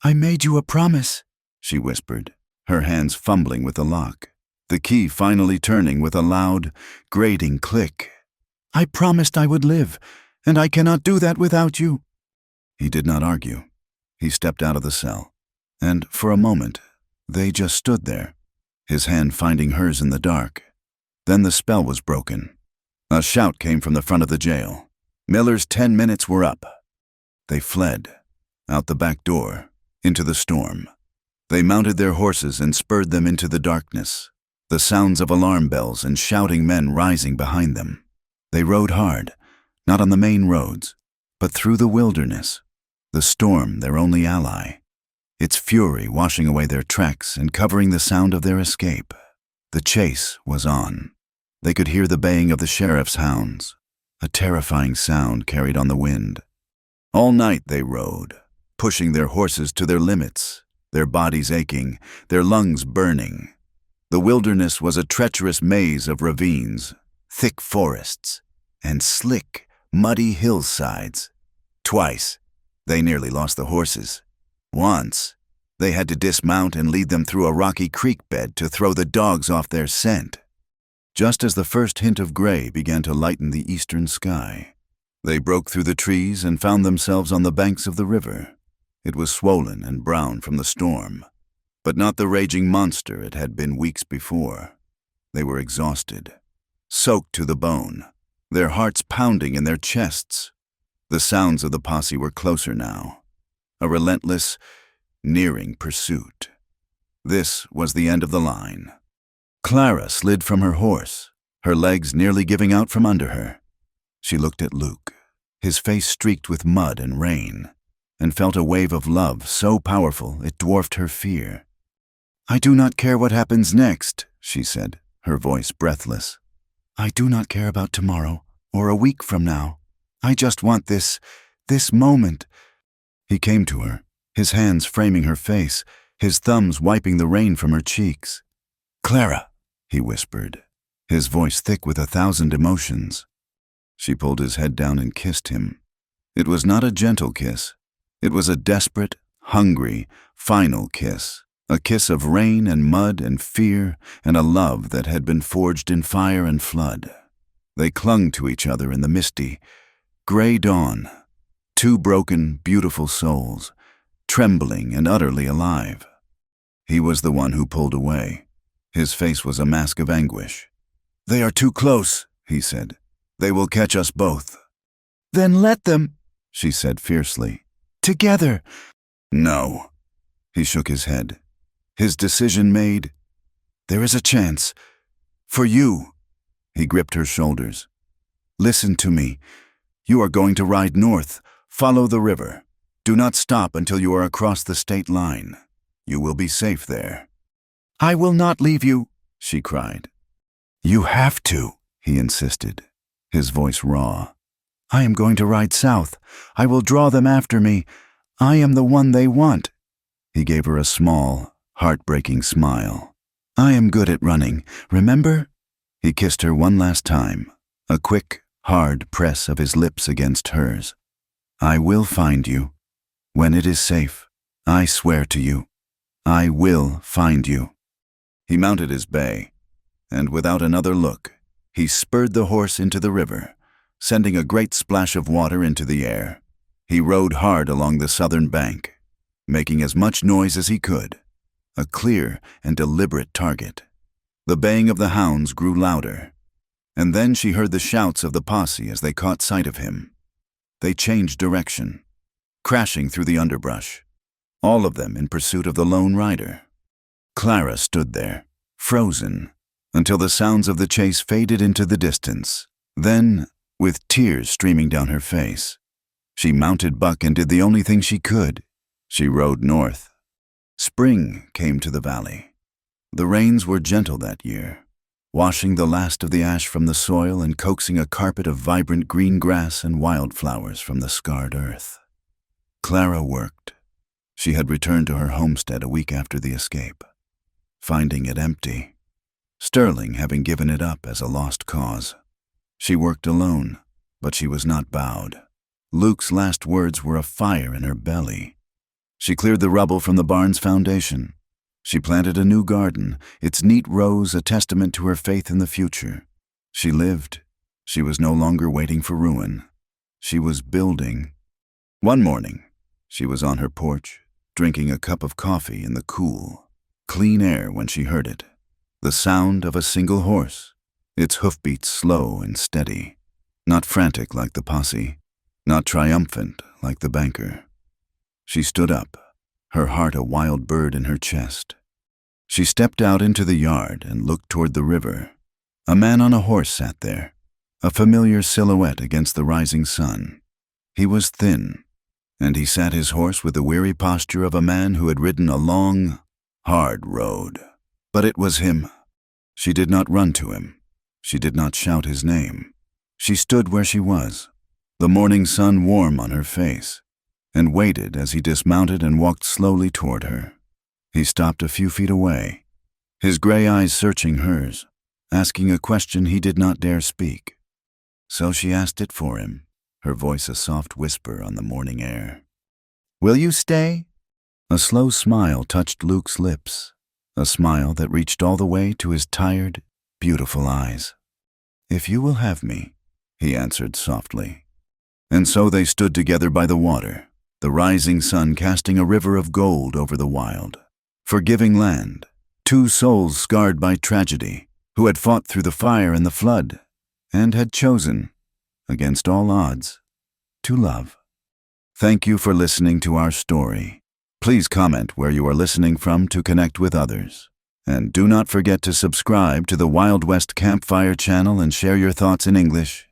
I made you a promise, she whispered, her hands fumbling with the lock, the key finally turning with a loud, grating click. I promised I would live, and I cannot do that without you. He did not argue. He stepped out of the cell, and for a moment, they just stood there, his hand finding hers in the dark. Then the spell was broken. A shout came from the front of the jail. Miller's 10 minutes were up. They fled, out the back door, into the storm. They mounted their horses and spurred them into the darkness, the sounds of alarm bells and shouting men rising behind them. They rode hard, not on the main roads, but through the wilderness, the storm their only ally, its fury washing away their tracks and covering the sound of their escape. The chase was on. They could hear the baying of the sheriff's hounds, a terrifying sound carried on the wind. All night they rode, pushing their horses to their limits, their bodies aching, their lungs burning. The wilderness was a treacherous maze of ravines, thick forests, and slick, muddy hillsides. Twice, they nearly lost the horses. Once, they had to dismount and lead them through a rocky creek bed to throw the dogs off their scent. Just as the first hint of gray began to lighten the eastern sky, they broke through the trees and found themselves on the banks of the river. It was swollen and brown from the storm, but not the raging monster it had been weeks before. They were exhausted, soaked to the bone, their hearts pounding in their chests. The sounds of the posse were closer now, a relentless, nearing pursuit. This was the end of the line. Clara slid from her horse, her legs nearly giving out from under her. She looked at Luke, his face streaked with mud and rain, and felt a wave of love so powerful it dwarfed her fear. I do not care what happens next, she said, her voice breathless. I do not care about tomorrow or a week from now. I just want this moment. He came to her, his hands framing her face, his thumbs wiping the rain from her cheeks. Clara, he whispered, his voice thick with 1,000 emotions. She pulled his head down and kissed him. It was not a gentle kiss. It was a desperate, hungry, final kiss. A kiss of rain and mud and fear and a love that had been forged in fire and flood. They clung to each other in the misty, gray dawn, two broken, beautiful souls, trembling and utterly alive. He was the one who pulled away. His face was a mask of anguish. They are too close, he said. They will catch us both. Then let them, she said fiercely. Together. No. He shook his head. His decision made. There is a chance. For you. He gripped her shoulders. Listen to me. You are going to ride north, follow the river. Do not stop until you are across the state line. You will be safe there." "I will not leave you," she cried. "You have to," he insisted, his voice raw. "I am going to ride south. I will draw them after me. I am the one they want." He gave her a small, heartbreaking smile. "I am good at running, remember?" He kissed her one last time, a quick, hard press of his lips against hers. "I will find you. When it is safe, I swear to you, I will find you." He mounted his bay, and without another look, he spurred the horse into the river, sending a great splash of water into the air. He rode hard along the southern bank, making as much noise as he could, a clear and deliberate target. The baying of the hounds grew louder, and then she heard the shouts of the posse as they caught sight of him. They changed direction, crashing through the underbrush, all of them in pursuit of the lone rider. Clara stood there, frozen, until the sounds of the chase faded into the distance. Then, with tears streaming down her face, she mounted Buck and did the only thing she could. She rode north. Spring came to the valley. The rains were gentle that year, washing the last of the ash from the soil and coaxing a carpet of vibrant green grass and wildflowers from the scarred earth. Clara worked. She had returned to her homestead a week after the escape, finding it empty, Sterling having given it up as a lost cause. She worked alone, but she was not bowed. Luke's last words were a fire in her belly. She cleared the rubble from the barn's foundation. She planted a new garden, its neat rows a testament to her faith in the future. She lived. She was no longer waiting for ruin. She was building. One morning, she was on her porch, drinking a cup of coffee in the cool, clean air when she heard it. The sound of a single horse, its hoofbeats slow and steady, not frantic like the posse, not triumphant like the banker. She stood up, her heart a wild bird in her chest. She stepped out into the yard and looked toward the river. A man on a horse sat there, a familiar silhouette against the rising sun. He was thin, and he sat his horse with the weary posture of a man who had ridden a long, hard road. But it was him. She did not run to him. She did not shout his name. She stood where she was, the morning sun warm on her face, and waited as he dismounted and walked slowly toward her. He stopped a few feet away, his gray eyes searching hers, asking a question he did not dare speak. So she asked it for him, her voice a soft whisper on the morning air. "Will you stay?" A slow smile touched Luke's lips, a smile that reached all the way to his tired, beautiful eyes. "If you will have me," he answered softly. And so they stood together by the water, the rising sun casting a river of gold over the wild, forgiving land, two souls scarred by tragedy, who had fought through the fire and the flood, and had chosen, against all odds, to love. Thank you for listening to our story. Please comment where you are listening from to connect with others. And do not forget to subscribe to the Wild West Campfire channel and share your thoughts in English.